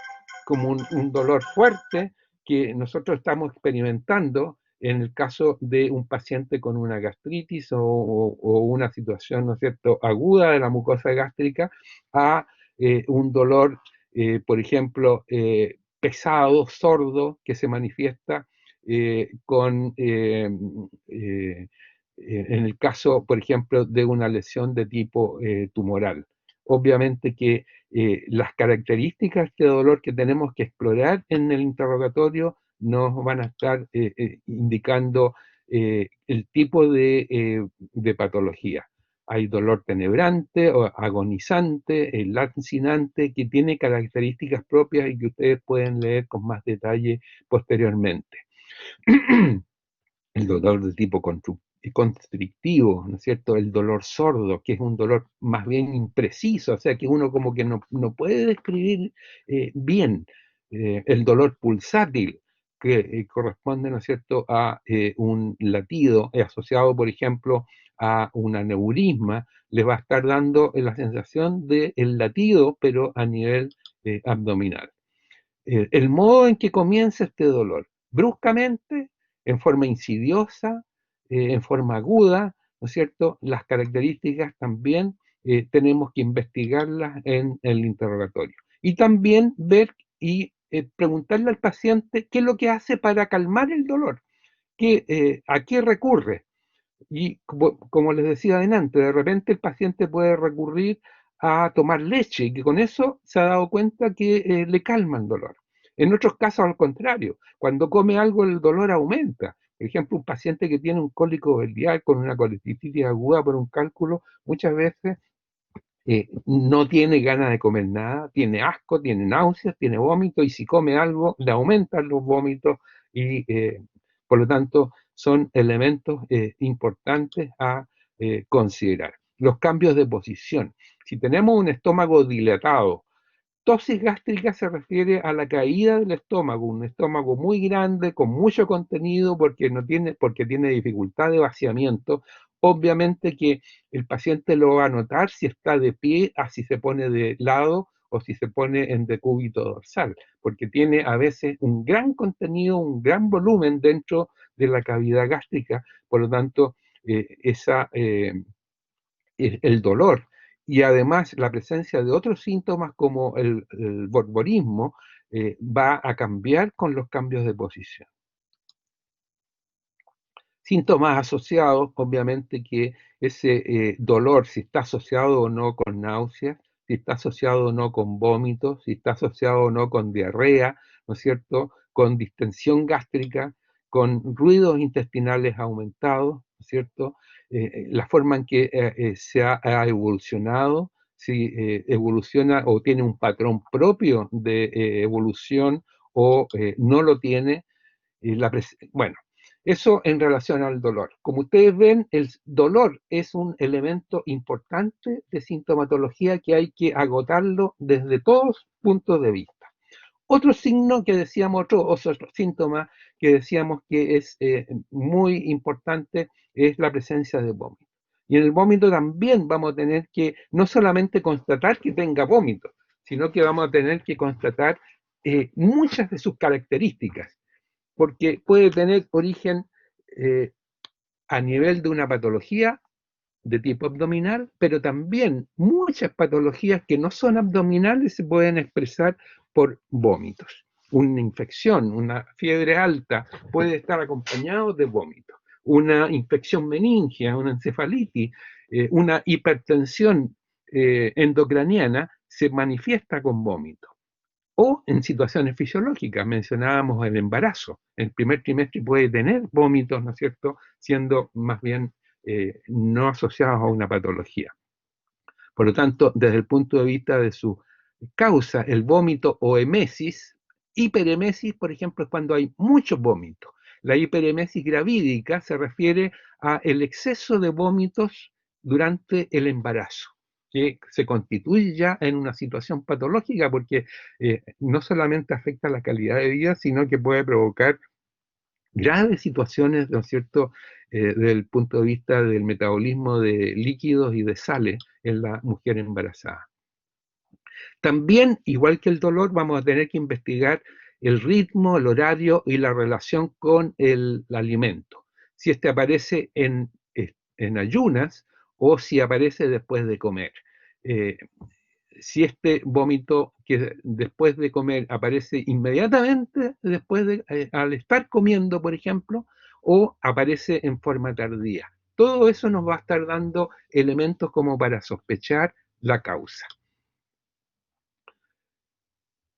como un dolor fuerte que nosotros estamos experimentando en el caso de un paciente con una gastritis o una situación, ¿no es cierto?, aguda de la mucosa gástrica, a un dolor, por ejemplo, pesado, sordo, que se manifiesta con en el caso, por ejemplo, de una lesión de tipo tumoral. Obviamente que las características de este dolor que tenemos que explorar en el interrogatorio nos van a estar indicando el tipo de patología. Hay dolor tenebrante o agonizante, lancinante, que tiene características propias y que ustedes pueden leer con más detalle posteriormente. El dolor de tipo constrictivo, ¿no es cierto? El dolor sordo, que es un dolor más bien impreciso, o sea que uno como que no puede describir bien. El dolor pulsátil, que corresponde, ¿no es cierto?, a un latido asociado, por ejemplo, a un aneurisma, le va a estar dando la sensación del latido, pero a nivel abdominal. El modo en que comienza este dolor, bruscamente, en forma insidiosa, en forma aguda, ¿no es cierto? Las características también tenemos que investigarlas en el interrogatorio. Y también ver y preguntarle al paciente qué es lo que hace para calmar el dolor, a qué recurre. Y como les decía adelante, de repente el paciente puede recurrir a tomar leche y que con eso se ha dado cuenta que le calma el dolor. En otros casos, al contrario, cuando come algo el dolor aumenta. Por ejemplo, un paciente que tiene un cólico biliar con una colititis aguda por un cálculo, muchas veces no tiene ganas de comer nada, tiene asco, tiene náuseas, tiene vómito y si come algo le aumentan los vómitos y por lo tanto son elementos importantes a considerar. Los cambios de posición. Si tenemos un estómago dilatado, tosis gástrica se refiere a la caída del estómago, un estómago muy grande, con mucho contenido, porque tiene dificultad de vaciamiento. Obviamente que el paciente lo va a notar si está de pie, si se pone de lado o si se pone en decúbito dorsal, porque tiene a veces un gran contenido, un gran volumen dentro de la cavidad gástrica, por lo tanto, el dolor y además la presencia de otros síntomas como el borborismo va a cambiar con los cambios de posición. Síntomas asociados, obviamente que ese dolor, si está asociado o no con náuseas, si está asociado o no con vómitos, si está asociado o no con diarrea, ¿no es cierto?, con distensión gástrica, con ruidos intestinales aumentados, ¿no es cierto?, la forma en que se ha evolucionado, si evoluciona o tiene un patrón propio de evolución o no lo tiene, bueno, eso en relación al dolor. Como ustedes ven, el dolor es un elemento importante de sintomatología que hay que agotarlo desde todos puntos de vista. Otro signo que decíamos, otro síntoma que decíamos que es muy importante es la presencia de vómito. Y en el vómito también vamos a tener que no solamente constatar que tenga vómito, sino que vamos a tener que constatar muchas de sus características, porque puede tener origen eh, a nivel de una patología de tipo abdominal, pero también muchas patologías que no son abdominales se pueden expresar por vómitos. Una infección, una fiebre alta puede estar acompañado de vómito. Una infección meningia, una encefalitis, una hipertensión endocraniana se manifiesta con vómito. O en situaciones fisiológicas, mencionábamos el embarazo. El primer trimestre puede tener vómitos, ¿no es cierto?, siendo más bien no asociados a una patología. Por lo tanto, desde el punto de vista de su causa, el vómito o emesis, hiperemesis, por ejemplo, es cuando hay mucho vómito. La hiperemesis gravídica se refiere a el exceso de vómitos durante el embarazo, que se constituye ya en una situación patológica porque no solamente afecta la calidad de vida, sino que puede provocar graves situaciones, ¿no es cierto?, desde el punto de vista del metabolismo de líquidos y de sales en la mujer embarazada. También, igual que el dolor, vamos a tener que investigar el ritmo, el horario y la relación con el alimento. Si este aparece en ayunas o si aparece después de comer. Eh, si este vómito que después de comer aparece inmediatamente después de, al estar comiendo, por ejemplo, o aparece en forma tardía. Todo eso nos va a estar dando elementos como para sospechar la causa.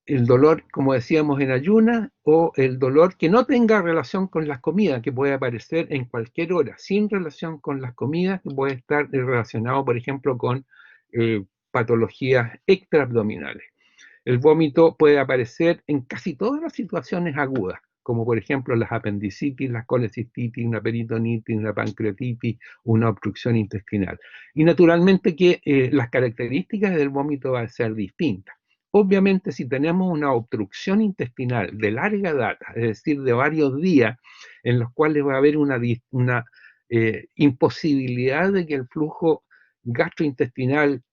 El dolor, como decíamos, en ayunas o el dolor que no tenga relación con las comidas, que puede aparecer en cualquier hora, sin relación con las comidas, que puede estar relacionado, por ejemplo, con patologías extraabdominales. El vómito puede aparecer en casi todas las situaciones agudas, como por ejemplo las apendicitis, la colecistitis, una peritonitis, una pancreatitis, una obstrucción intestinal. Y naturalmente que las características del vómito van a ser distintas. Obviamente, si tenemos una obstrucción intestinal de larga data, es decir, de varios días, en los cuales va a haber una imposibilidad de que el flujo gastrointestinal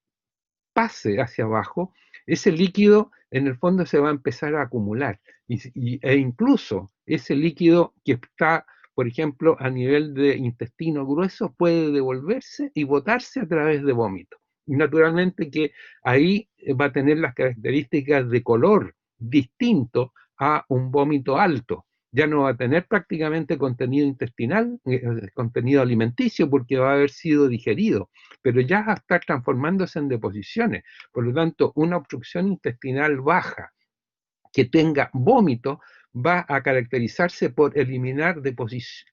pase hacia abajo, ese líquido en el fondo se va a empezar a acumular e incluso ese líquido que está, por ejemplo, a nivel de intestino grueso puede devolverse y botarse a través de vómito. Y naturalmente que ahí va a tener las características de color distinto a un vómito alto. Ya no va a tener prácticamente contenido intestinal, contenido alimenticio, porque va a haber sido digerido, pero ya va a estar transformándose en deposiciones. Por lo tanto, una obstrucción intestinal baja que tenga vómito va a caracterizarse por eliminar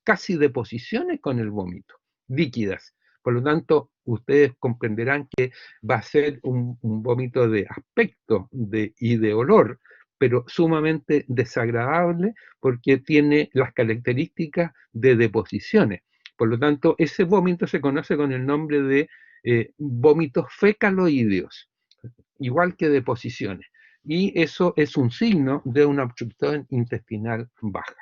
casi deposiciones con el vómito, líquidas. Por lo tanto, ustedes comprenderán que va a ser un vómito de aspecto y de olor, pero sumamente desagradable porque tiene las características de deposiciones. Por lo tanto, ese vómito se conoce con el nombre de vómitos fecaloideos, igual que deposiciones. Y eso es un signo de una obstrucción intestinal baja.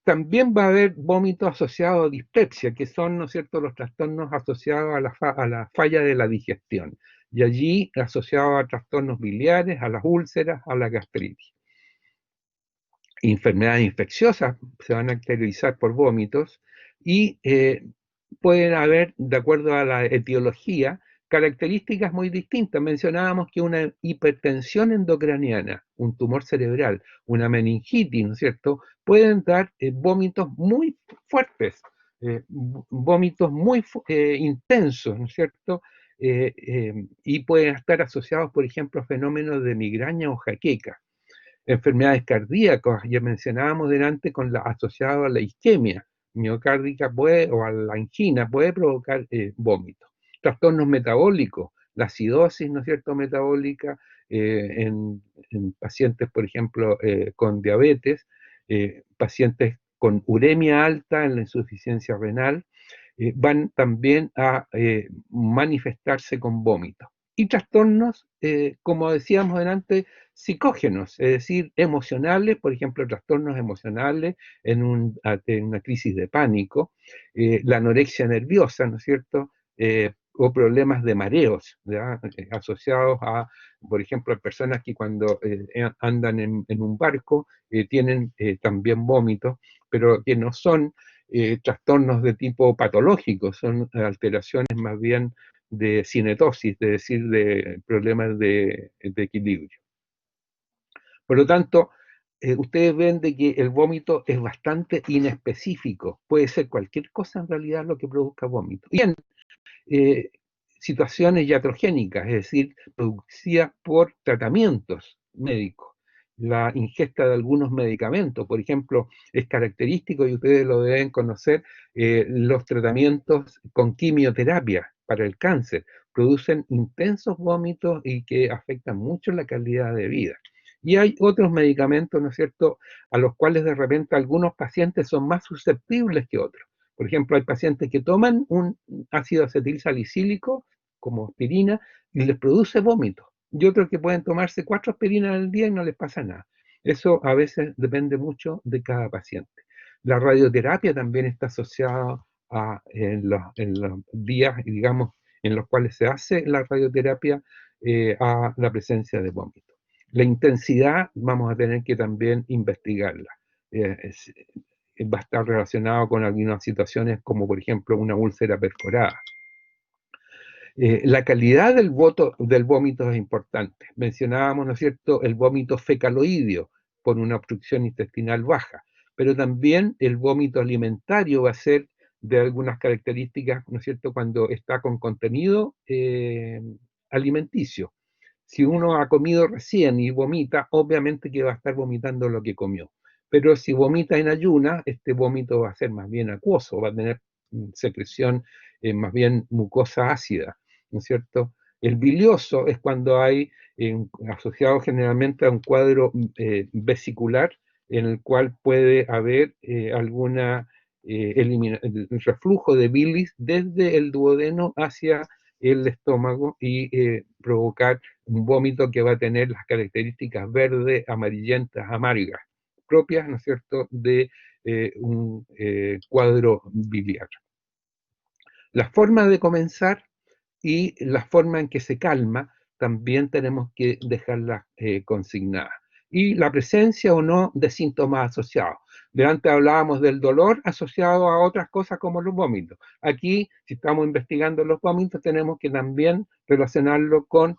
También va a haber vómito asociado a dispepsia, que son, ¿no es cierto?, los trastornos asociados a la falla de la digestión. Y allí asociado a trastornos biliares, a las úlceras, a la gastritis. Enfermedades infecciosas se van a caracterizar por vómitos y pueden haber, de acuerdo a la etiología, características muy distintas. Mencionábamos que una hipertensión endocraniana, un tumor cerebral, una meningitis, ¿no es cierto?, pueden dar vómitos muy fuertes, vómitos muy intensos, ¿no es cierto?, y pueden estar asociados, por ejemplo, a fenómenos de migraña o jaqueca. Enfermedades cardíacas, ya mencionábamos delante, asociado a la isquemia miocárdica o a la angina, puede provocar vómito. Trastornos metabólicos, la acidosis, ¿no es cierto?, metabólica en pacientes, por ejemplo, con diabetes, pacientes con uremia alta en la insuficiencia renal, van también a manifestarse con vómito. y trastornos, como decíamos antes, psicógenos, es decir, emocionales, por ejemplo, trastornos emocionales en una crisis de pánico, la anorexia nerviosa, ¿no es cierto? O problemas de mareos, ¿ya? Asociados a, por ejemplo, a personas que cuando andan en un barco tienen también vómitos, pero que no son trastornos de tipo patológico, son alteraciones más bien de cinetosis, es decir, de problemas de equilibrio. Por lo tanto, ustedes ven de que el vómito es bastante inespecífico, puede ser cualquier cosa en realidad lo que produzca vómito. Bien, eh, situaciones iatrogénicas, es decir, producidas por tratamientos médicos. La ingesta de algunos medicamentos, por ejemplo, es característico y ustedes lo deben conocer, los tratamientos con quimioterapia para el cáncer producen intensos vómitos y que afectan mucho la calidad de vida. Y hay otros medicamentos, ¿no es cierto?, a los cuales de repente algunos pacientes son más susceptibles que otros. Por ejemplo, hay pacientes que toman un ácido acetil salicílico, como aspirina, y les produce vómito. Y otros que pueden tomarse 4 aspirinas al día y no les pasa nada. Eso a veces depende mucho de cada paciente. La radioterapia también está asociada en los días, digamos, en los cuales se hace la radioterapia a la presencia de vómito. La intensidad vamos a tener que también investigarla. Va a estar relacionado con algunas situaciones como por ejemplo una úlcera perforada. La calidad del vómito es importante. Mencionábamos, ¿no es cierto?, el vómito fecaloideo por una obstrucción intestinal baja, pero también el vómito alimentario va a ser de algunas características, ¿no es cierto?, cuando está con contenido alimenticio. Si uno ha comido recién y vomita, obviamente que va a estar vomitando lo que comió. Pero si vomita en ayuna, este vómito va a ser más bien acuoso, va a tener secreción más bien mucosa ácida, ¿no es cierto? El bilioso es cuando hay, asociado generalmente a un cuadro vesicular, en el cual puede haber alguna el reflujo de bilis desde el duodeno hacia el estómago y provocar un vómito que va a tener las características verdes, amarillentas, amargas, propias, ¿no es cierto?, de un cuadro biliar. La forma de comenzar y la forma en que se calma también tenemos que dejarla consignada. Y la presencia o no de síntomas asociados. De antes hablábamos del dolor asociado a otras cosas como los vómitos. Aquí, si estamos investigando los vómitos, tenemos que también relacionarlo con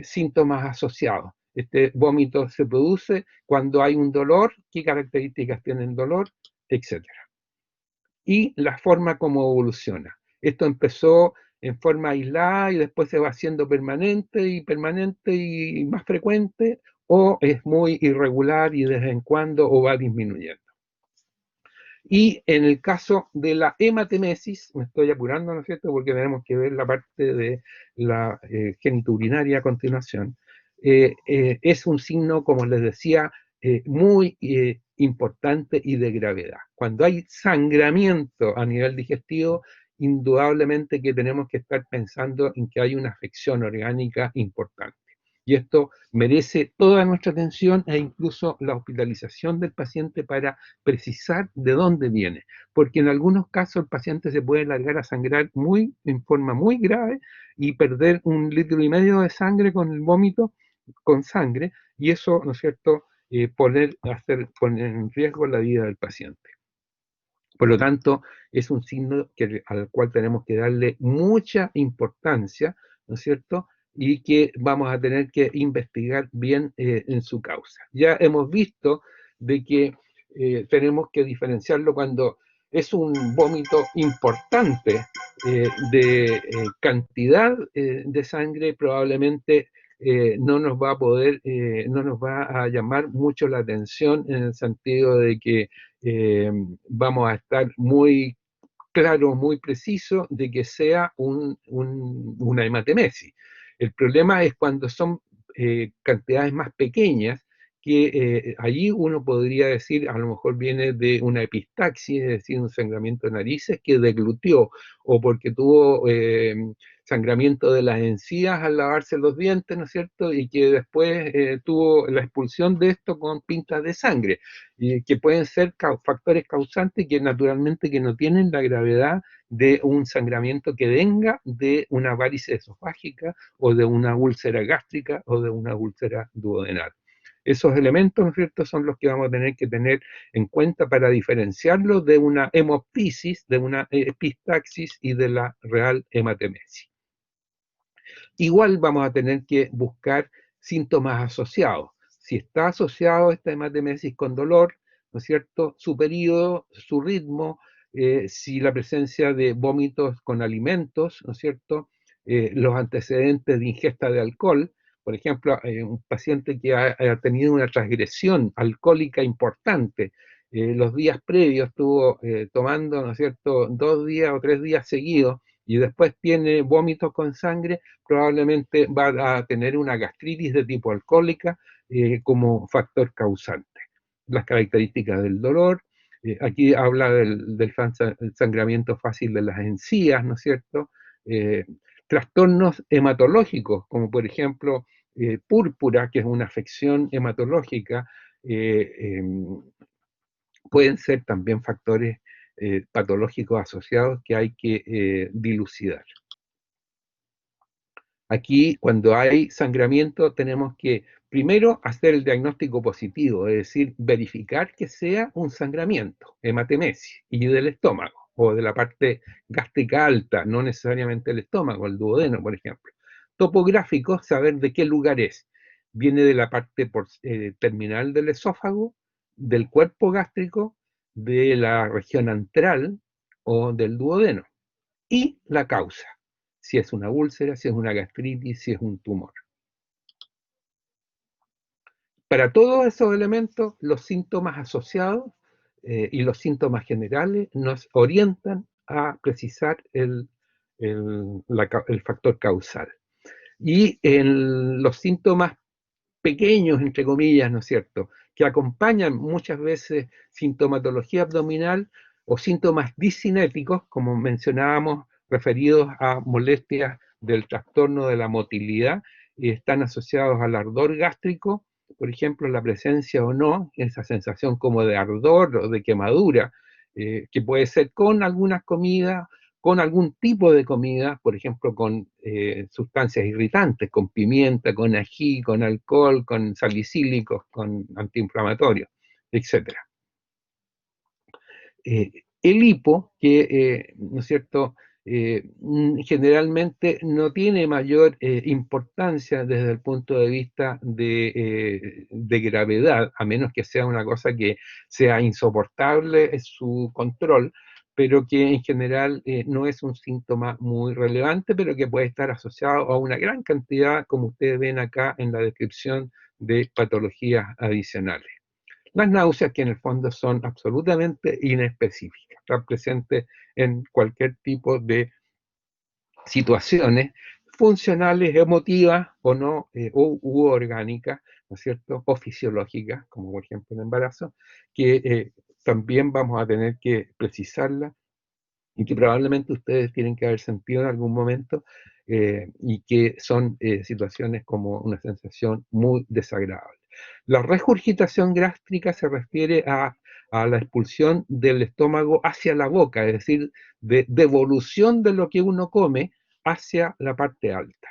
síntomas asociados. Este vómito se produce cuando hay un dolor, qué características tiene el dolor, etcétera. Y la forma como evoluciona. Esto empezó en forma aislada y después se va haciendo permanente y más frecuente, o es muy irregular y de vez en cuando o va disminuyendo. Y en el caso de la hematemesis, me estoy apurando, ¿no es cierto?, porque tenemos que ver la parte de la genitourinaria a continuación, es un signo, como les decía, muy importante y de gravedad. Cuando hay sangramiento a nivel digestivo, indudablemente que tenemos que estar pensando en que hay una afección orgánica importante. Y esto merece toda nuestra atención e incluso la hospitalización del paciente para precisar de dónde viene, porque en algunos casos el paciente se puede largar a sangrar en forma muy grave y perder 1,5 litros de sangre con el vómito, con sangre, y eso, ¿no es cierto?, poner en riesgo la vida del paciente. Por lo tanto, es un signo al cual tenemos que darle mucha importancia, ¿no es cierto?, y que vamos a tener que investigar bien en su causa. Ya hemos visto de que tenemos que diferenciarlo cuando es un vómito importante de cantidad de sangre, probablemente no nos va a llamar mucho la atención en el sentido de que vamos a estar muy claro, muy preciso de que sea una hematemesis. El problema es cuando son cantidades más pequeñas que allí uno podría decir, a lo mejor viene de una epistaxis, es decir, un sangramiento de narices que deglutió, o porque tuvo sangramiento de las encías al lavarse los dientes, ¿no es cierto? Y que después tuvo la expulsión de esto con pintas de sangre, y que pueden ser factores causantes que naturalmente que no tienen la gravedad de un sangramiento que venga de una varice esofágica o de una úlcera gástrica o de una úlcera duodenal. Esos elementos, ¿no es cierto?, son los que vamos a tener que tener en cuenta para diferenciarlos de una hemoptisis, de una epistaxis y de la real hematemesis. Igual vamos a tener que buscar síntomas asociados. Si está asociado esta hematemesis con dolor, ¿no es cierto?, su periodo, su ritmo, si la presencia de vómitos con alimentos, ¿no es cierto?, los antecedentes de ingesta de alcohol. Por ejemplo, un paciente que ha tenido una transgresión alcohólica importante, los días previos estuvo tomando, ¿no es cierto?, 2 días o 3 días seguidos, y después tiene vómitos con sangre, probablemente va a tener una gastritis de tipo alcohólica como factor causante. Las características del dolor, aquí habla del sangramiento fácil de las encías, ¿no es cierto? Trastornos hematológicos, como por ejemplo púrpura, que es una afección hematológica, pueden ser también factores patológicos asociados que hay que dilucidar. Aquí, cuando hay sangramiento, tenemos que primero hacer el diagnóstico positivo, es decir, verificar que sea un sangramiento, hematemesis, y del estómago, o de la parte gástrica alta, no necesariamente el estómago, el duodeno, por ejemplo. Topográfico, saber de qué lugar es. Viene de la parte terminal del esófago, del cuerpo gástrico, de la región antral o del duodeno. Y la causa, si es una úlcera, si es una gastritis, si es un tumor. Para todos esos elementos, los síntomas asociados y los síntomas generales nos orientan a precisar el factor causal. Y en los síntomas pequeños, entre comillas, ¿no es cierto?, que acompañan muchas veces sintomatología abdominal o síntomas discinéticos, como mencionábamos, referidos a molestias del trastorno de la motilidad, y están asociados al ardor gástrico, por ejemplo, la presencia o no, esa sensación como de ardor o de quemadura, que puede ser con algunas comidas, con algún tipo de comida, por ejemplo, con sustancias irritantes, con pimienta, con ají, con alcohol, con salicílicos, con antiinflamatorios, etc. El hipo, que, ¿no es cierto?, generalmente no tiene mayor importancia desde el punto de vista de gravedad, a menos que sea una cosa que sea insoportable su control, pero que en general no es un síntoma muy relevante, pero que puede estar asociado a una gran cantidad, como ustedes ven acá en la descripción, de patologías adicionales. Las náuseas, que en el fondo son absolutamente inespecíficas, están presentes en cualquier tipo de situaciones funcionales, emotivas o no, u orgánicas, ¿no es cierto?, o fisiológicas, como por ejemplo el embarazo, que también vamos a tener que precisarla y que probablemente ustedes tienen que haber sentido en algún momento y que son situaciones como una sensación muy desagradable. La regurgitación gástrica se refiere a la expulsión del estómago hacia la boca, es decir, de devolución de lo que uno come hacia la parte alta.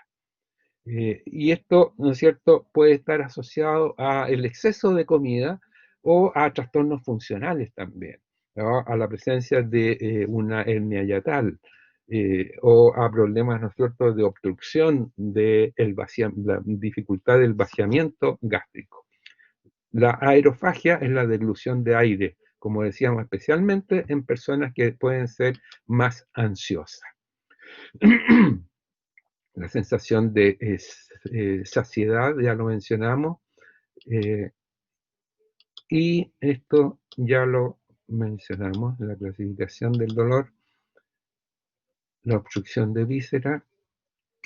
Y esto, ¿no es cierto?, puede estar asociado al exceso de comida o a trastornos funcionales también, ¿no?, a la presencia de una hernia hiatal o a problemas, ¿no es cierto?, de obstrucción de la dificultad del vaciamiento gástrico. La aerofagia es la deglución de aire, como decíamos, especialmente en personas que pueden ser más ansiosas. La sensación de saciedad, ya lo mencionamos, y esto ya lo mencionamos, la clasificación del dolor, la obstrucción de vísceras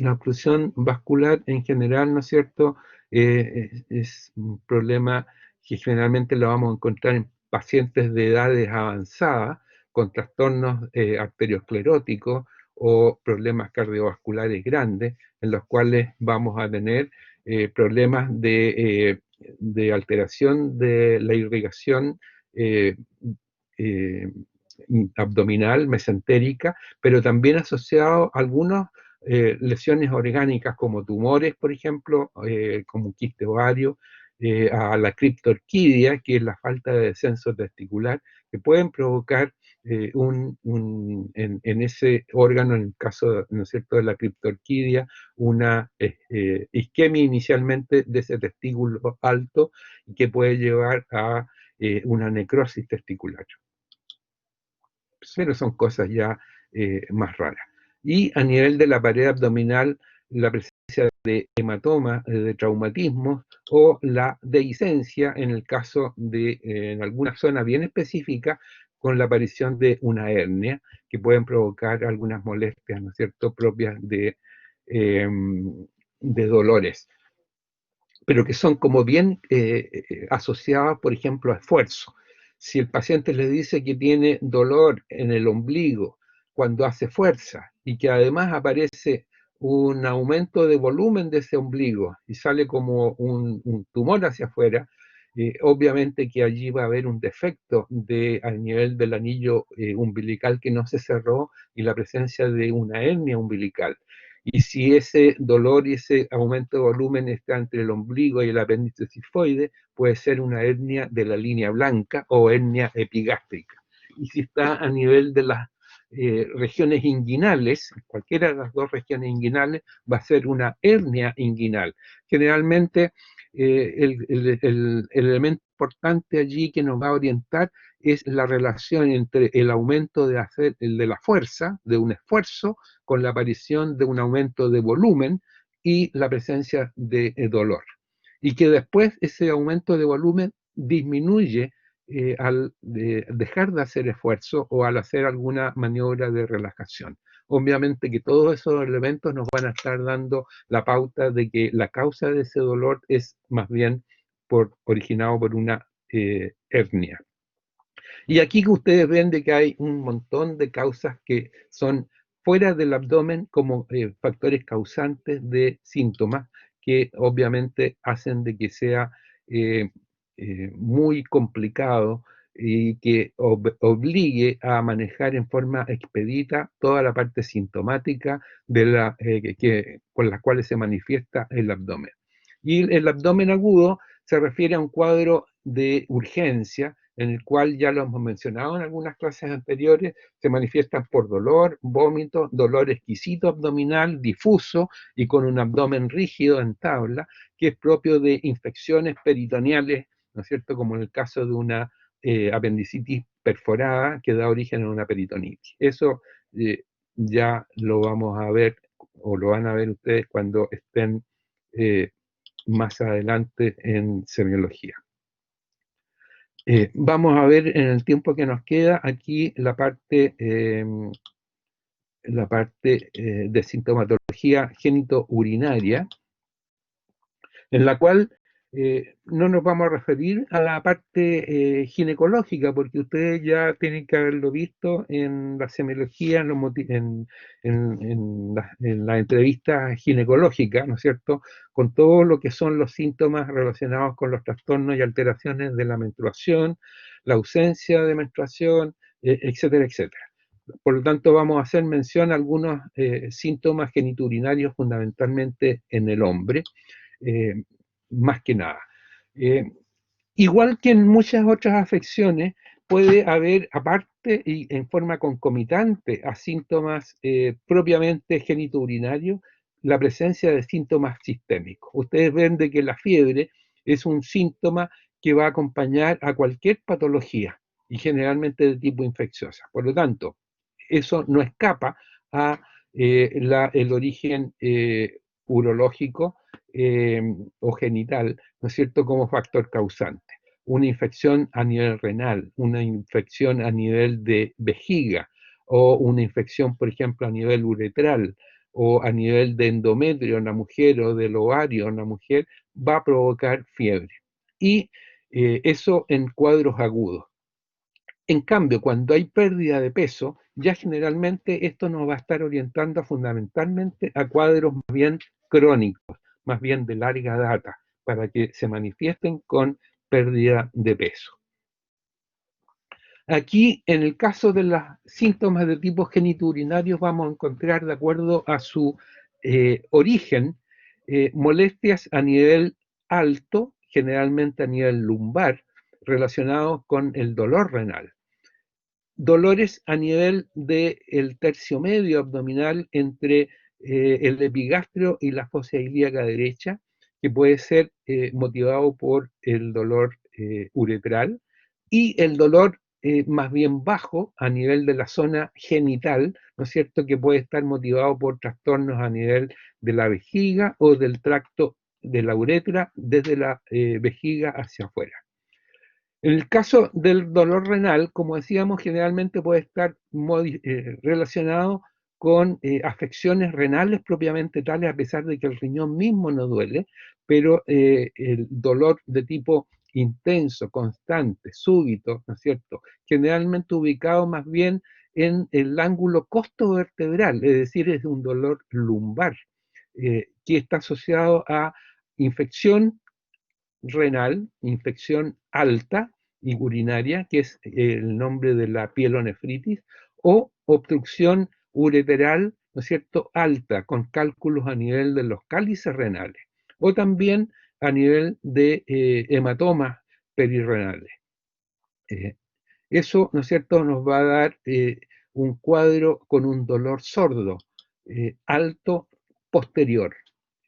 La oclusión vascular en general, ¿no es cierto?, es un problema que generalmente lo vamos a encontrar en pacientes de edades avanzadas, con trastornos arterioscleróticos o problemas cardiovasculares grandes, en los cuales vamos a tener problemas de alteración de la irrigación eh, eh, abdominal, mesentérica, pero también asociado a algunos lesiones orgánicas como tumores, por ejemplo, como un quiste ovario, a la criptorquidia, que es la falta de descenso testicular, que pueden provocar en ese órgano, en el caso, ¿no es cierto?, de la criptorquidia, una isquemia inicialmente de ese testículo alto, que puede llevar a una necrosis testicular, pero son cosas ya más raras. Y a nivel de la pared abdominal, la presencia de hematoma, de traumatismos o la dehiscencia en el caso de, en alguna zona bien específica, con la aparición de una hernia, que pueden provocar algunas molestias, ¿no es cierto?, propias de dolores, pero que son como bien asociadas, por ejemplo, a esfuerzo. Si el paciente le dice que tiene dolor en el ombligo cuando hace fuerza y que además aparece un aumento de volumen de ese ombligo y sale como un tumor hacia afuera, obviamente que allí va a haber un defecto al nivel del anillo umbilical que no se cerró y la presencia de una hernia umbilical. Y si ese dolor y ese aumento de volumen está entre el ombligo y el apéndice cifoide, puede ser una hernia de la línea blanca o hernia epigástrica. Y si está a nivel de las regiones inguinales, cualquiera de las dos regiones inguinales, va a ser una hernia inguinal. Generalmente, el elemento importante allí que nos va a orientar es la relación entre el aumento de la fuerza, de un esfuerzo, con la aparición de un aumento de volumen y la presencia de dolor. Y que después ese aumento de volumen disminuye al dejar de hacer esfuerzo o al hacer alguna maniobra de relajación. Obviamente que todos esos elementos nos van a estar dando la pauta de que la causa de ese dolor es más bien originado por una hernia. Y aquí que ustedes ven de que hay un montón de causas que son fuera del abdomen como factores causantes de síntomas que obviamente hacen de que sea eh, muy complicado y que obligue a manejar en forma expedita toda la parte sintomática con las cuales se manifiesta el abdomen. Y el abdomen agudo se refiere a un cuadro de urgencia en el cual ya lo hemos mencionado en algunas clases anteriores, se manifiestan por dolor, vómito, dolor exquisito abdominal, difuso y con un abdomen rígido en tabla, que es propio de infecciones peritoneales, ¿no es cierto?, como en el caso de una apendicitis perforada que da origen a una peritonitis. Eso ya lo vamos a ver o lo van a ver ustedes cuando estén más adelante en semiología. Vamos a ver en el tiempo que nos queda aquí la parte de sintomatología genitourinaria, en la cual no nos vamos a referir a la parte ginecológica, porque ustedes ya tienen que haberlo visto en la semiología, en la entrevista ginecológica, ¿no es cierto?, con todo lo que son los síntomas relacionados con los trastornos y alteraciones de la menstruación, la ausencia de menstruación, etcétera, etcétera. Por lo tanto, vamos a hacer mención a algunos síntomas geniturinarios fundamentalmente en el hombre, eh, más que nada. Igual que en muchas otras afecciones, puede haber, aparte y en forma concomitante a síntomas propiamente genitourinarios, la presencia de síntomas sistémicos. Ustedes ven de que la fiebre es un síntoma que va a acompañar a cualquier patología y generalmente de tipo infecciosa. Por lo tanto, eso no escapa a el origen urológico o genital, ¿no es cierto?, como factor causante. Una infección a nivel renal, una infección a nivel de vejiga o una infección, por ejemplo, a nivel uretral o a nivel de endometrio en la mujer o del ovario en la mujer, va a provocar fiebre. Y eso en cuadros agudos. En cambio, cuando hay pérdida de peso, ya generalmente esto nos va a estar orientando fundamentalmente a cuadros más bien crónicos, más bien de larga data, para que se manifiesten con pérdida de peso. Aquí, en el caso de los síntomas de tipo genitourinarios, vamos a encontrar, de acuerdo a su origen, molestias a nivel alto, generalmente a nivel lumbar, relacionados con el dolor renal. Dolores a nivel del tercio medio abdominal entre el epigastrio y la fosa ilíaca derecha, que puede ser motivado por el dolor uretral, y el dolor más bien bajo a nivel de la zona genital, ¿no es cierto?, que puede estar motivado por trastornos a nivel de la vejiga o del tracto de la uretra desde la vejiga hacia afuera. En el caso del dolor renal, como decíamos, generalmente puede estar relacionado con afecciones renales propiamente tales, a pesar de que el riñón mismo no duele, pero el dolor de tipo intenso, constante, súbito, ¿no es cierto? Generalmente ubicado más bien en el ángulo costovertebral, es decir, es un dolor lumbar, que está asociado a infección renal, infección alta y urinaria, que es el nombre de la pielonefritis, o obstrucción ureteral, ¿no es cierto?, alta, con cálculos a nivel de los cálices renales, o también a nivel de hematomas perirrenales. Eh, Eso, ¿no es cierto?, nos va a dar un cuadro con un dolor sordo, alto, posterior,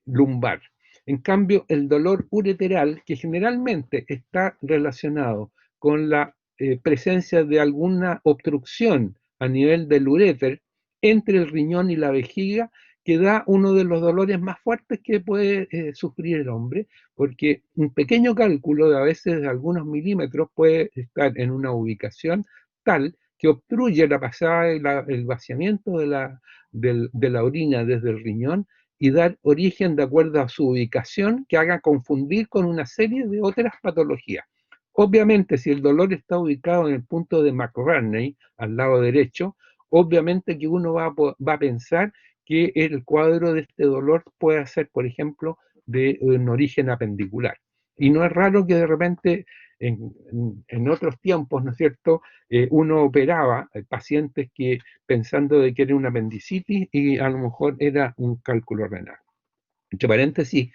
lumbar. En cambio, el dolor ureteral, que generalmente está relacionado con la presencia de alguna obstrucción a nivel del uréter entre el riñón y la vejiga, que da uno de los dolores más fuertes que puede sufrir el hombre, porque un pequeño cálculo de a veces de algunos milímetros puede estar en una ubicación tal que obstruye la pasada y el vaciamiento de la orina desde el riñón y dar origen, de acuerdo a su ubicación, que haga confundir con una serie de otras patologías. Obviamente, si el dolor está ubicado en el punto de McRaney, al lado derecho, obviamente que uno va a pensar que el cuadro de este dolor puede ser, por ejemplo, de un origen apendicular. Y no es raro que de repente en otros tiempos, ¿no es cierto?, uno operaba pacientes que pensando de que era una apendicitis y a lo mejor era un cálculo renal. Entre paréntesis,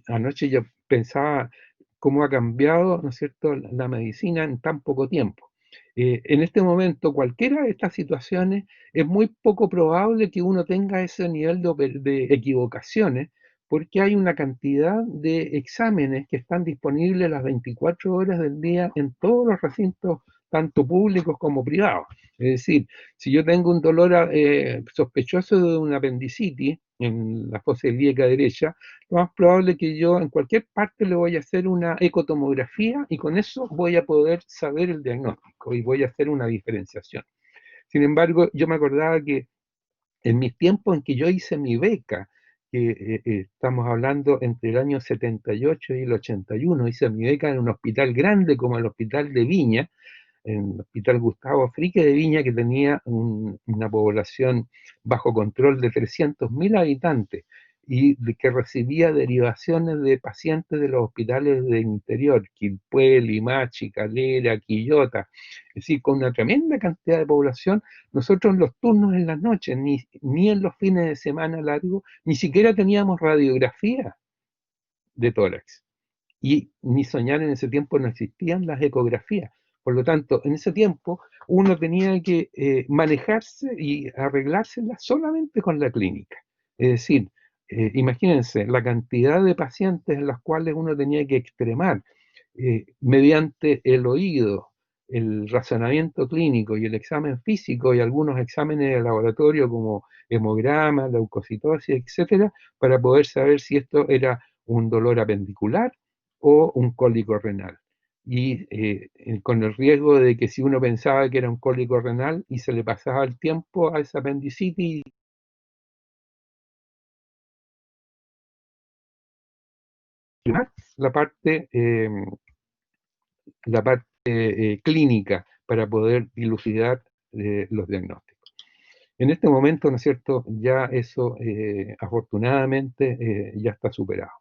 anoche yo pensaba cómo ha cambiado, ¿no es cierto?, la medicina en tan poco tiempo. En este momento, cualquiera de estas situaciones, es muy poco probable que uno tenga ese nivel de equivocaciones, porque hay una cantidad de exámenes que están disponibles las 24 horas del día en todos los recintos, tanto públicos como privados. Es decir, si yo tengo un dolor sospechoso de una apendicitis en la fosa ilíaca derecha, lo más probable es que yo en cualquier parte le voy a hacer una ecotomografía y con eso voy a poder saber el diagnóstico y voy a hacer una diferenciación. Sin embargo, yo me acordaba que en mis tiempos en que yo hice mi beca, que estamos hablando entre el año 78 y el 81, hice mi beca en un hospital grande como el Hospital de Viña, en el Hospital Gustavo Frique de Viña, que tenía una población bajo control de 300.000 habitantes y que recibía derivaciones de pacientes de los hospitales del interior, Quilpué, Limache, Calera, Quillota, es decir, con una tremenda cantidad de población. Nosotros en los turnos en las noches, ni en los fines de semana largos, ni siquiera teníamos radiografía de tórax. Y ni soñar, en ese tiempo no existían las ecografías. Por lo tanto, en ese tiempo uno tenía que manejarse y arreglársela solamente con la clínica. Es decir, imagínense la cantidad de pacientes en los cuales uno tenía que extremar mediante el oído, el razonamiento clínico y el examen físico y algunos exámenes de laboratorio como hemograma, leucocitosis, etcétera, para poder saber si esto era un dolor apendicular o un cólico renal. Y con el riesgo de que si uno pensaba que era un cólico renal y se le pasaba el tiempo a esa apendicitis, evolucionar la parte clínica para poder dilucidar los diagnósticos. En este momento, ¿no es cierto?, ya eso afortunadamente ya está superado.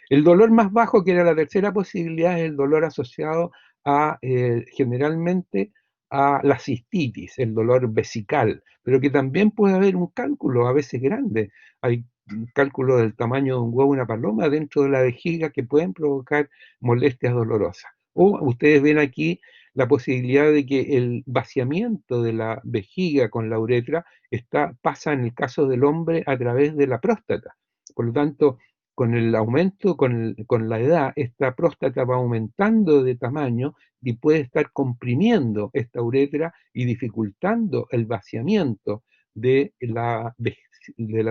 El dolor más bajo, que era la tercera posibilidad, es el dolor asociado a generalmente a la cistitis, el dolor vesical, pero que también puede haber un cálculo a veces grande. Hay un cálculo del tamaño de un huevo, una paloma dentro de la vejiga que pueden provocar molestias dolorosas. O ustedes ven aquí la posibilidad de que el vaciamiento de la vejiga con la uretra pasa en el caso del hombre a través de la próstata. Por lo tanto, con el aumento, con la edad, esta próstata va aumentando de tamaño y puede estar comprimiendo esta uretra y dificultando el vaciamiento de la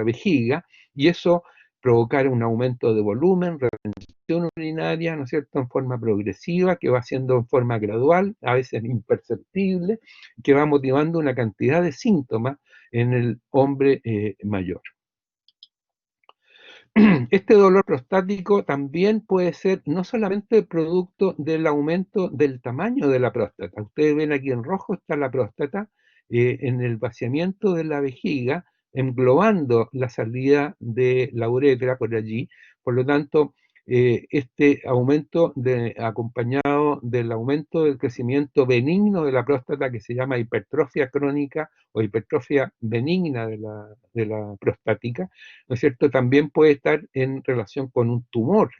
vejiga, y eso provocar un aumento de volumen, retención urinaria, ¿no es cierto?, en forma progresiva, que va siendo en forma gradual, a veces imperceptible, que va motivando una cantidad de síntomas en el hombre mayor. Este dolor prostático también puede ser no solamente producto del aumento del tamaño de la próstata. Ustedes ven aquí en rojo está la próstata en el vaciamiento de la vejiga, englobando la salida de la uretra por allí. Por lo tanto, este aumento acompañado del aumento del crecimiento benigno de la próstata, que se llama hipertrofia crónica o hipertrofia benigna de la prostática, ¿no es cierto?, también puede estar en relación con un tumor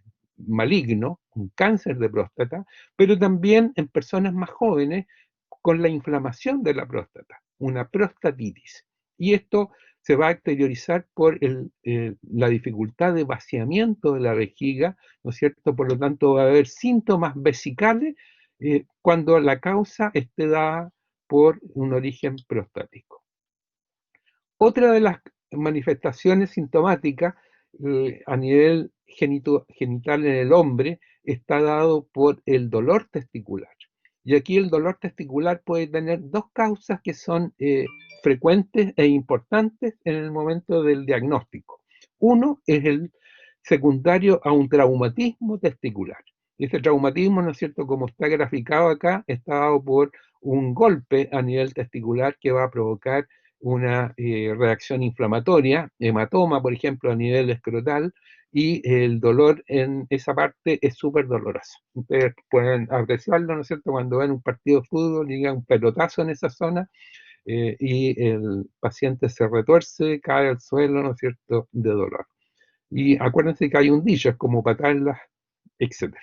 maligno, un cáncer de próstata, pero también en personas más jóvenes con la inflamación de la próstata, una prostatitis. Y esto se va a exteriorizar por la dificultad de vaciamiento de la vejiga, ¿no es cierto? Por lo tanto, va a haber síntomas vesicales cuando la causa esté dada por un origen prostático. Otra de las manifestaciones sintomáticas a nivel genital en el hombre está dado por el dolor testicular. Y aquí el dolor testicular puede tener dos causas que son frecuentes e importantes en el momento del diagnóstico. Uno es el secundario a un traumatismo testicular. Y este traumatismo, ¿no es cierto?, como está graficado acá, está dado por un golpe a nivel testicular que va a provocar una reacción inflamatoria, hematoma, por ejemplo, a nivel escrotal, y el dolor en esa parte es súper doloroso. Ustedes pueden apreciarlo, ¿no es cierto?, cuando ven un partido de fútbol y llega un pelotazo en esa zona y el paciente se retuerce, cae al suelo, ¿no es cierto?, de dolor. Y acuérdense que hay un dicho, es como patarlas, etc.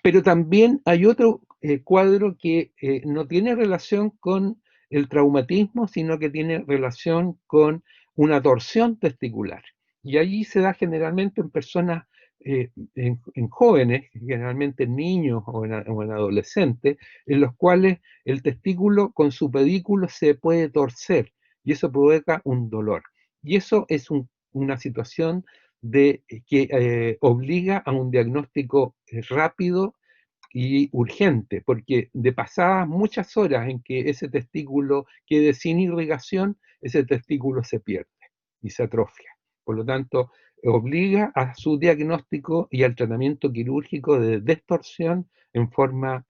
Pero también hay otro cuadro que no tiene relación con el traumatismo, sino que tiene relación con una torsión testicular. Y allí se da generalmente en personas, en jóvenes, generalmente en niños o en adolescentes, en los cuales el testículo con su pedículo se puede torcer y eso provoca un dolor. Y eso es una situación que obliga a un diagnóstico rápido y urgente, porque de pasadas muchas horas en que ese testículo quede sin irrigación, ese testículo se pierde y se atrofia. Por lo tanto, obliga a su diagnóstico y al tratamiento quirúrgico de destorsión en forma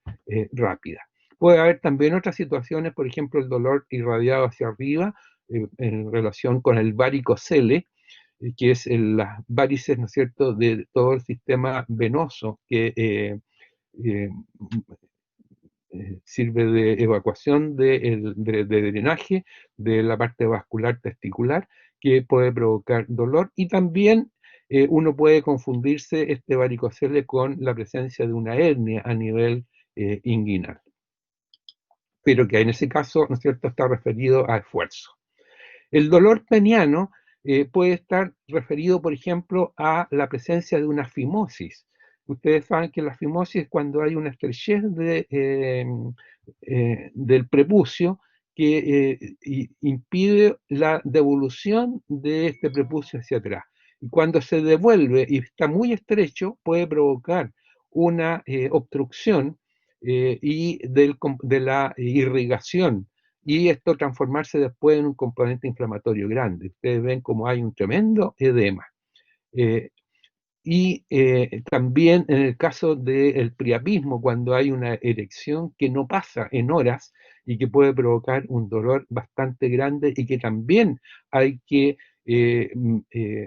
rápida. Puede haber también otras situaciones, por ejemplo, el dolor irradiado hacia arriba en relación con el varicocele, que es las varices, ¿no es cierto?, de todo el sistema venoso que eh, sirve de evacuación de drenaje de la parte vascular testicular, que puede provocar dolor, y también uno puede confundirse este varicocele con la presencia de una hernia a nivel inguinal, pero que en ese caso, ¿no es cierto?, está referido a esfuerzo. El dolor peniano puede estar referido, por ejemplo, a la presencia de una fimosis. Ustedes saben que la fimosis es cuando hay una estrechez del prepucio que impide la devolución de este prepucio hacia atrás. Y cuando se devuelve y está muy estrecho, puede provocar una obstrucción de la irrigación, y esto transformarse después en un componente inflamatorio grande. Ustedes ven como hay un tremendo edema. Y también en el caso del priapismo, cuando hay una erección que no pasa en horas y que puede provocar un dolor bastante grande y que también hay que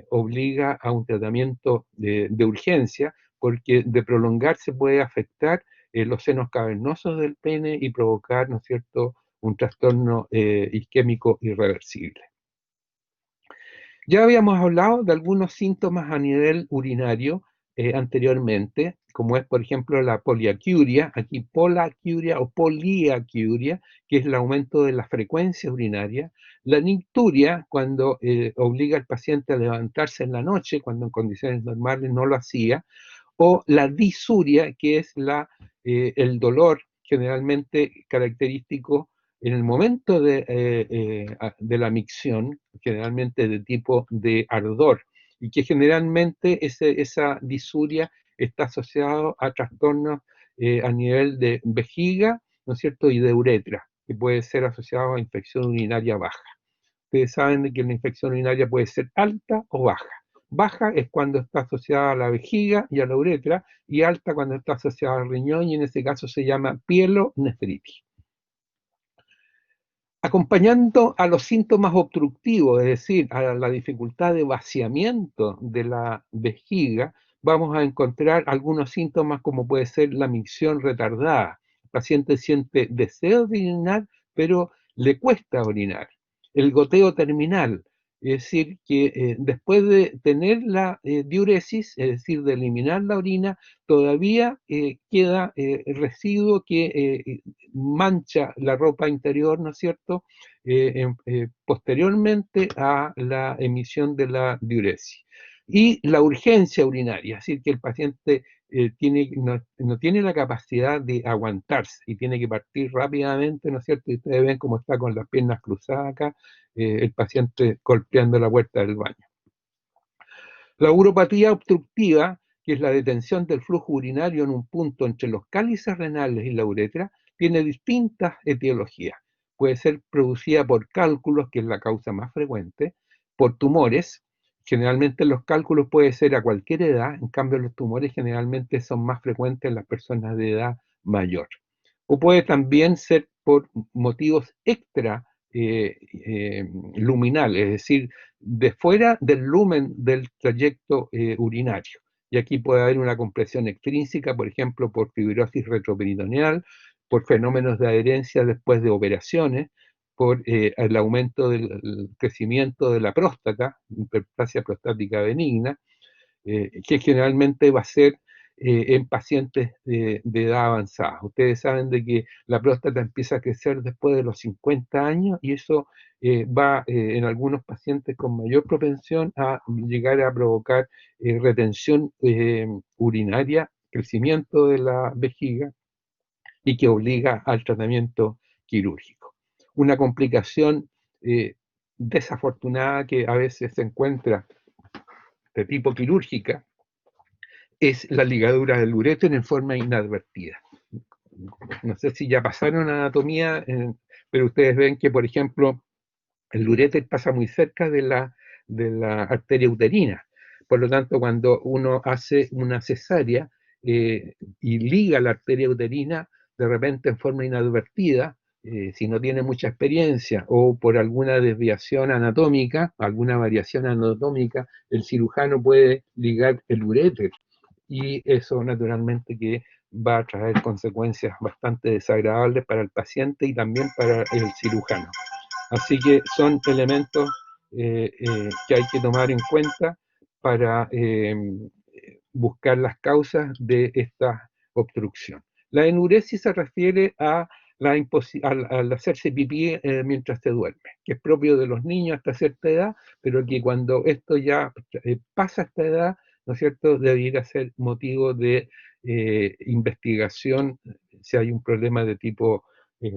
obliga a un tratamiento de urgencia, porque de prolongarse puede afectar los senos cavernosos del pene y provocar, ¿no es cierto?, un trastorno isquémico irreversible. Ya habíamos hablado de algunos síntomas a nivel urinario anteriormente, como es, por ejemplo, la poliacuria, aquí polacuria o poliacuria, que es el aumento de la frecuencia urinaria, la nicturia, cuando obliga al paciente a levantarse en la noche, cuando en condiciones normales no lo hacía, o la disuria, que es el dolor generalmente característico en el momento de la micción, generalmente de tipo de ardor, y que generalmente esa disuria está asociado a trastornos a nivel de vejiga, ¿no es cierto?, y de uretra, que puede ser asociado a infección urinaria baja. Ustedes saben de que la infección urinaria puede ser alta o baja. Baja es cuando está asociada a la vejiga y a la uretra, y alta cuando está asociada al riñón, y en ese caso se llama pielonefritis. Acompañando a los síntomas obstructivos, es decir, a la dificultad de vaciamiento de la vejiga, vamos a encontrar algunos síntomas como puede ser la micción retardada. El paciente siente deseo de orinar, pero le cuesta orinar. El goteo terminal, es decir, que después de tener la diuresis, es decir, de eliminar la orina, todavía queda residuo que mancha la ropa interior, ¿no es cierto?, posteriormente a la emisión de la diuresis. Y la urgencia urinaria, es decir, que el paciente no tiene la capacidad de aguantarse y tiene que partir rápidamente, ¿no es cierto? Y ustedes ven cómo está con las piernas cruzadas acá, el paciente golpeando la puerta del baño. La uropatía obstructiva, que es la detención del flujo urinario en un punto entre los cálices renales y la uretra, tiene distintas etiologías. Puede ser producida por cálculos, que es la causa más frecuente, por tumores. Generalmente los cálculos pueden ser a cualquier edad, en cambio los tumores generalmente son más frecuentes en las personas de edad mayor. O puede también ser por motivos extra luminales, es decir, de fuera del lumen del trayecto urinario. Y aquí puede haber una compresión extrínseca, por ejemplo, por fibrosis retroperitoneal, por fenómenos de adherencia después de operaciones, por el aumento del crecimiento de la próstata, hiperplasia prostática benigna, que generalmente va a ser en pacientes de edad avanzada. Ustedes saben de que la próstata empieza a crecer después de los 50 años y eso va en algunos pacientes con mayor propensión a llegar a provocar retención urinaria, crecimiento de la vejiga y que obliga al tratamiento quirúrgico. Una complicación desafortunada que a veces se encuentra de tipo quirúrgica es la ligadura del uréter en forma inadvertida. No sé si ya pasaron anatomía, pero ustedes ven que, por ejemplo, el uréter pasa muy cerca de la arteria uterina. Por lo tanto, cuando uno hace una cesárea y liga la arteria uterina, de repente en forma inadvertida, si no tiene mucha experiencia o por alguna desviación anatómica, alguna variación anatómica, el cirujano puede ligar el uréter y eso naturalmente que va a traer consecuencias bastante desagradables para el paciente y también para el cirujano. Así que son elementos que hay que tomar en cuenta para buscar las causas de esta obstrucción. La enuresis se refiere a al hacerse pipí mientras se duerme, que es propio de los niños hasta cierta edad, pero que cuando esto ya pasa esta edad, ¿no es cierto?, debería ser motivo de investigación si hay un problema de tipo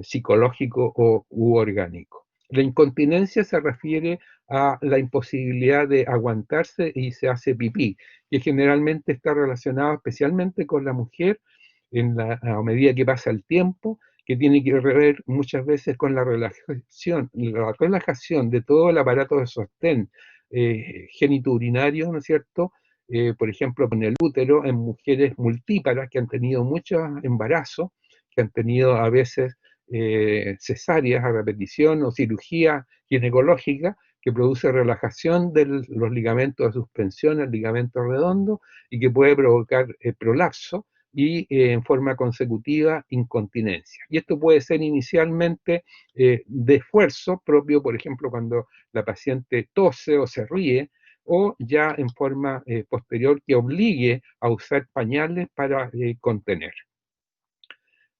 psicológico u orgánico. La incontinencia se refiere a la imposibilidad de aguantarse y se hace pipí, que generalmente está relacionado especialmente con la mujer a medida que pasa el tiempo, que tiene que ver muchas veces con la relajación de todo el aparato de sostén genitourinario, ¿no es cierto?, por ejemplo, con el útero en mujeres multíparas que han tenido muchos embarazos, que han tenido a veces cesáreas a repetición o cirugía ginecológica que produce relajación de los ligamentos de suspensión, el ligamento redondo, y que puede provocar prolapso y en forma consecutiva incontinencia. Y esto puede ser inicialmente de esfuerzo propio, por ejemplo, cuando la paciente tose o se ríe, o ya en forma posterior que obligue a usar pañales para contener.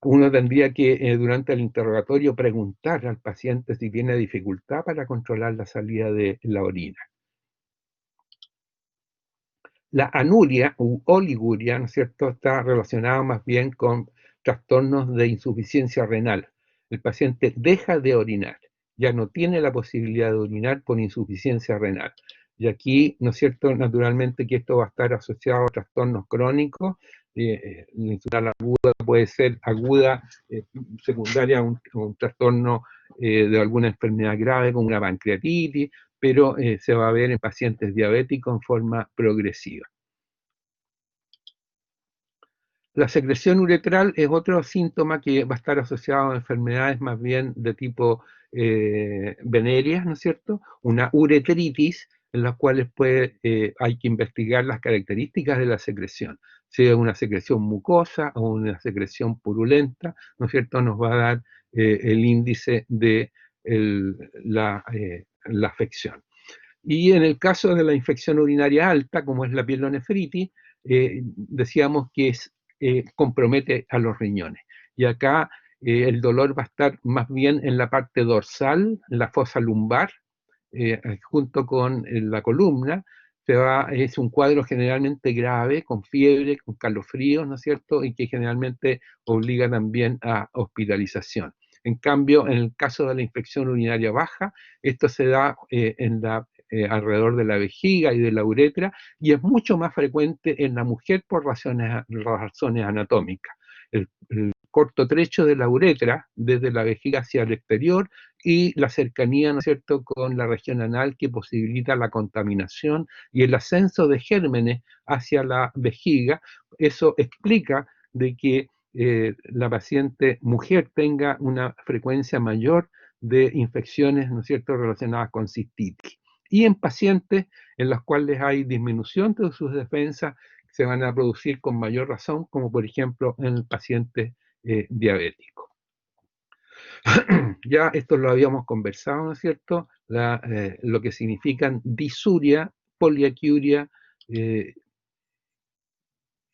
Uno tendría que durante el interrogatorio preguntar al paciente si tiene dificultad para controlar la salida de la orina. La anuria u oliguria, ¿no es cierto?, está relacionada más bien con trastornos de insuficiencia renal. El paciente deja de orinar, ya no tiene la posibilidad de orinar por insuficiencia renal. Y aquí, ¿no es cierto?, naturalmente que esto va a estar asociado a trastornos crónicos. La insuficiencia aguda puede ser aguda, secundaria a un trastorno de alguna enfermedad grave como una pancreatitis, pero se va a ver en pacientes diabéticos en forma progresiva. La secreción uretral es otro síntoma que va a estar asociado a enfermedades más bien de tipo venéreas, ¿no es cierto? Una uretritis, en las cuales hay que investigar las características de la secreción. Si es una secreción mucosa o una secreción purulenta, ¿no es cierto? Nos va a dar el índice de la afección. Y en el caso de la infección urinaria alta, como es la pielonefritis, decíamos que compromete a los riñones. Y acá el dolor va a estar más bien en la parte dorsal, en la fosa lumbar, junto con la columna. Es un cuadro generalmente grave, con fiebre, con calofríos, ¿no es cierto? Y que generalmente obliga también a hospitalización. En cambio, en el caso de la infección urinaria baja, esto se da alrededor de la vejiga y de la uretra, y es mucho más frecuente en la mujer por razones anatómicas. El corto trecho de la uretra, desde la vejiga hacia el exterior, y la cercanía, ¿no es cierto?, con la región anal, que posibilita la contaminación y el ascenso de gérmenes hacia la vejiga. Eso explica de que la paciente mujer tenga una frecuencia mayor de infecciones, ¿no es cierto?, relacionadas con cistitis. Y en pacientes en los cuales hay disminución de sus defensas, se van a producir con mayor razón, como por ejemplo en el paciente diabético. Ya esto lo habíamos conversado, ¿no es cierto? Lo que significan disuria, poliaquiuria,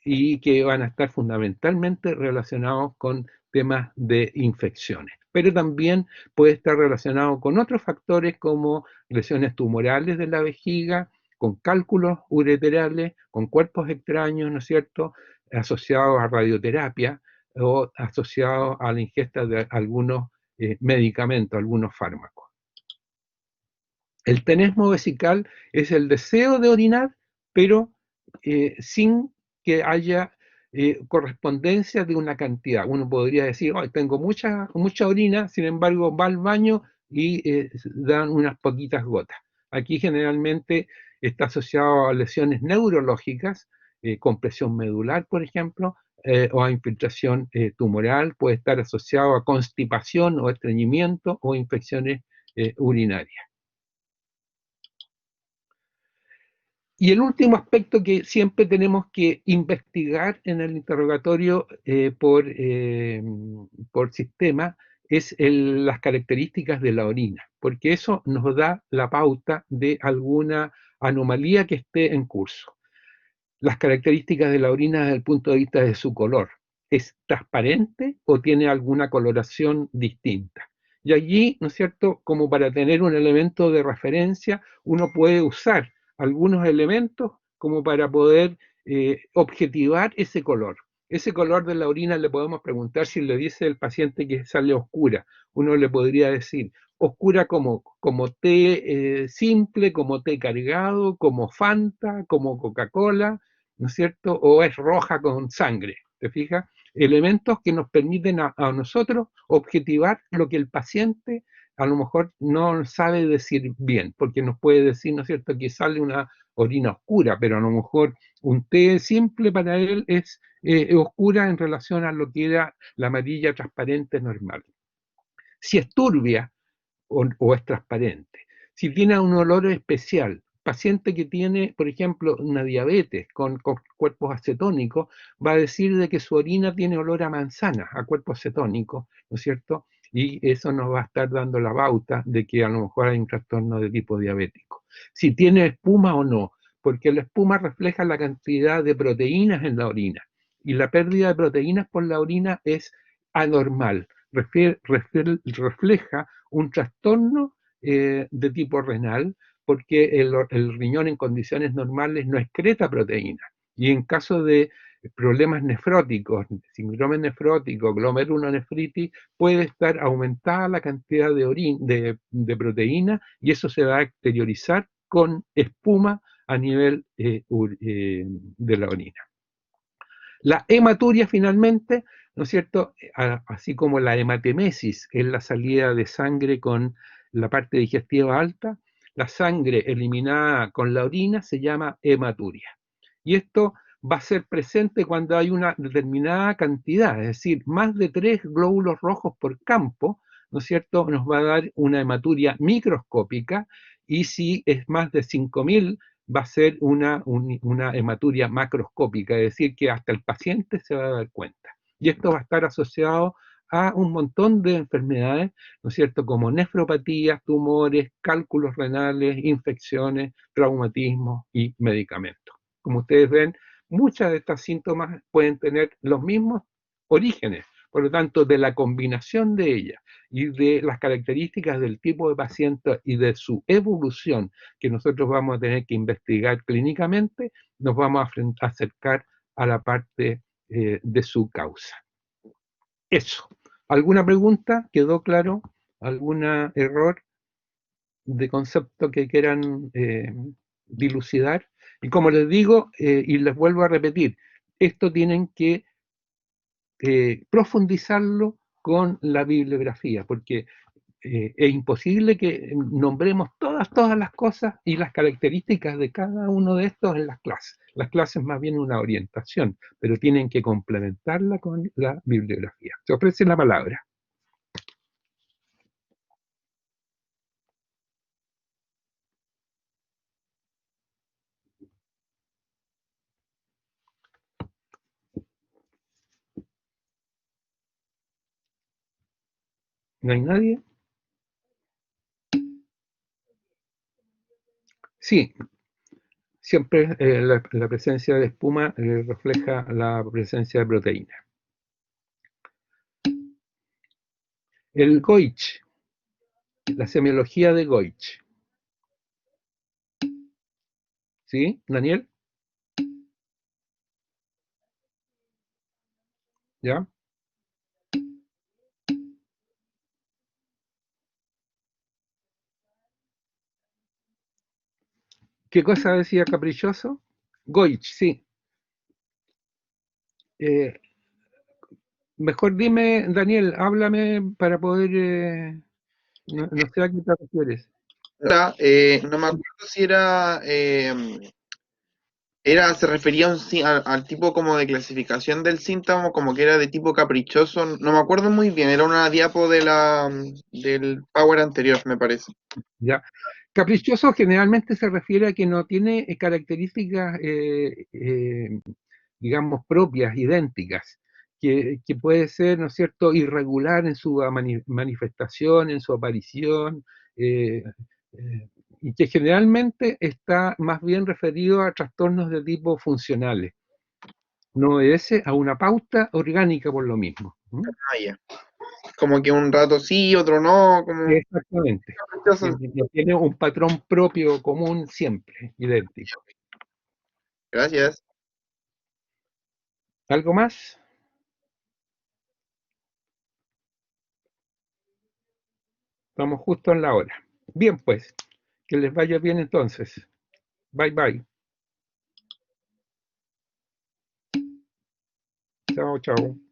y que van a estar fundamentalmente relacionados con temas de infecciones. Pero también puede estar relacionado con otros factores como lesiones tumorales de la vejiga, con cálculos ureterales, con cuerpos extraños, ¿no es cierto?, asociados a radioterapia o asociados a la ingesta de algunos medicamentos, algunos fármacos. El tenesmo vesical es el deseo de orinar, pero sin que haya correspondencia de una cantidad. Uno podría decir, oh, tengo mucha orina, sin embargo va al baño y dan unas poquitas gotas. Aquí generalmente está asociado a lesiones neurológicas, compresión medular, por ejemplo, o a infiltración tumoral, puede estar asociado a constipación o estreñimiento o infecciones urinarias. Y el último aspecto que siempre tenemos que investigar en el interrogatorio por sistema es las características de la orina, porque eso nos da la pauta de alguna anomalía que esté en curso. Las características de la orina desde el punto de vista de su color. ¿Es transparente o tiene alguna coloración distinta? Y allí, ¿no es cierto?, como para tener un elemento de referencia, uno puede usar algunos elementos como para poder objetivar ese color. Ese color de la orina le podemos preguntar si le dice el paciente que sale oscura. Uno le podría decir oscura como té simple, como té cargado, como Fanta, como Coca-Cola, ¿no es cierto? O es roja con sangre, ¿te fijas? Elementos que nos permiten a nosotros objetivar lo que el paciente a lo mejor no sabe decir bien, porque nos puede decir, ¿no es cierto?, que sale una orina oscura, pero a lo mejor un té simple para él es oscura en relación a lo que era la amarilla transparente normal. Si es turbia o es transparente. Si tiene un olor especial, paciente que tiene, por ejemplo, una diabetes con cuerpos acetónicos, va a decir de que su orina tiene olor a manzana, a cuerpo acetónico, ¿no es cierto? Y eso nos va a estar dando la pauta de que a lo mejor hay un trastorno de tipo diabético. Si tiene espuma o no, porque la espuma refleja la cantidad de proteínas en la orina y la pérdida de proteínas por la orina es anormal, refleja un trastorno de tipo renal porque el riñón en condiciones normales no excreta proteína. Y en caso de problemas nefróticos, síndrome nefrótico, glomerulonefritis, puede estar aumentada la cantidad de proteína y eso se va a exteriorizar con espuma a nivel de la orina. La hematuria finalmente, ¿no es cierto? Así como la hematemesis es la salida de sangre con la parte digestiva alta, la sangre eliminada con la orina se llama hematuria. Y esto va a ser presente cuando hay una determinada cantidad, es decir, más de 3 glóbulos rojos por campo, ¿no es cierto? Nos va a dar una hematuria microscópica y si es más de 5.000 va a ser una hematuria macroscópica, es decir, que hasta el paciente se va a dar cuenta. Y esto va a estar asociado a un montón de enfermedades, ¿no es cierto?, como nefropatías, tumores, cálculos renales, infecciones, traumatismos y medicamentos. Como ustedes ven, muchas de estas síntomas pueden tener los mismos orígenes, por lo tanto, de la combinación de ellas y de las características del tipo de paciente y de su evolución que nosotros vamos a tener que investigar clínicamente, nos vamos a acercar a la parte de su causa. Eso. ¿Alguna pregunta? ¿Quedó claro? ¿Algún error de concepto que quieran dilucidar? Y como les digo, y les vuelvo a repetir, esto tienen que profundizarlo con la bibliografía, porque es imposible que nombremos todas las cosas y las características de cada uno de estos en las clases. Las clases más bien una orientación, pero tienen que complementarla con la bibliografía. Se ofrece la palabra. ¿No hay nadie? Sí, siempre la presencia de espuma refleja la presencia de proteína. El Goich, la semiología de Goich. ¿Sí, Daniel? ¿Ya? ¿Qué cosa decía caprichoso? Goich, sí. Eh, Mejor dime, Daniel, háblame para poder, no sé a qué te refieres. No me acuerdo si se refería a al tipo como de clasificación del síntoma, como que era de tipo caprichoso, no me acuerdo muy bien, era una diapo del Power anterior, me parece. ¿Ya? Caprichoso generalmente se refiere a que no tiene características, digamos, propias, idénticas, que puede ser, ¿no es cierto?, irregular en su manifestación, en su aparición, eh, eh, y que generalmente está más bien referido a trastornos de tipo funcionales. No obedece a una pauta orgánica por lo mismo. ¿Mm? Ah, ya. Como que un rato sí, otro no, como Exactamente. caprichoso. No tiene un patrón propio común siempre, idéntico. Gracias. ¿Algo más? Estamos justo en la hora. Bien, pues, que les vaya bien entonces. Bye bye. Chao, chao.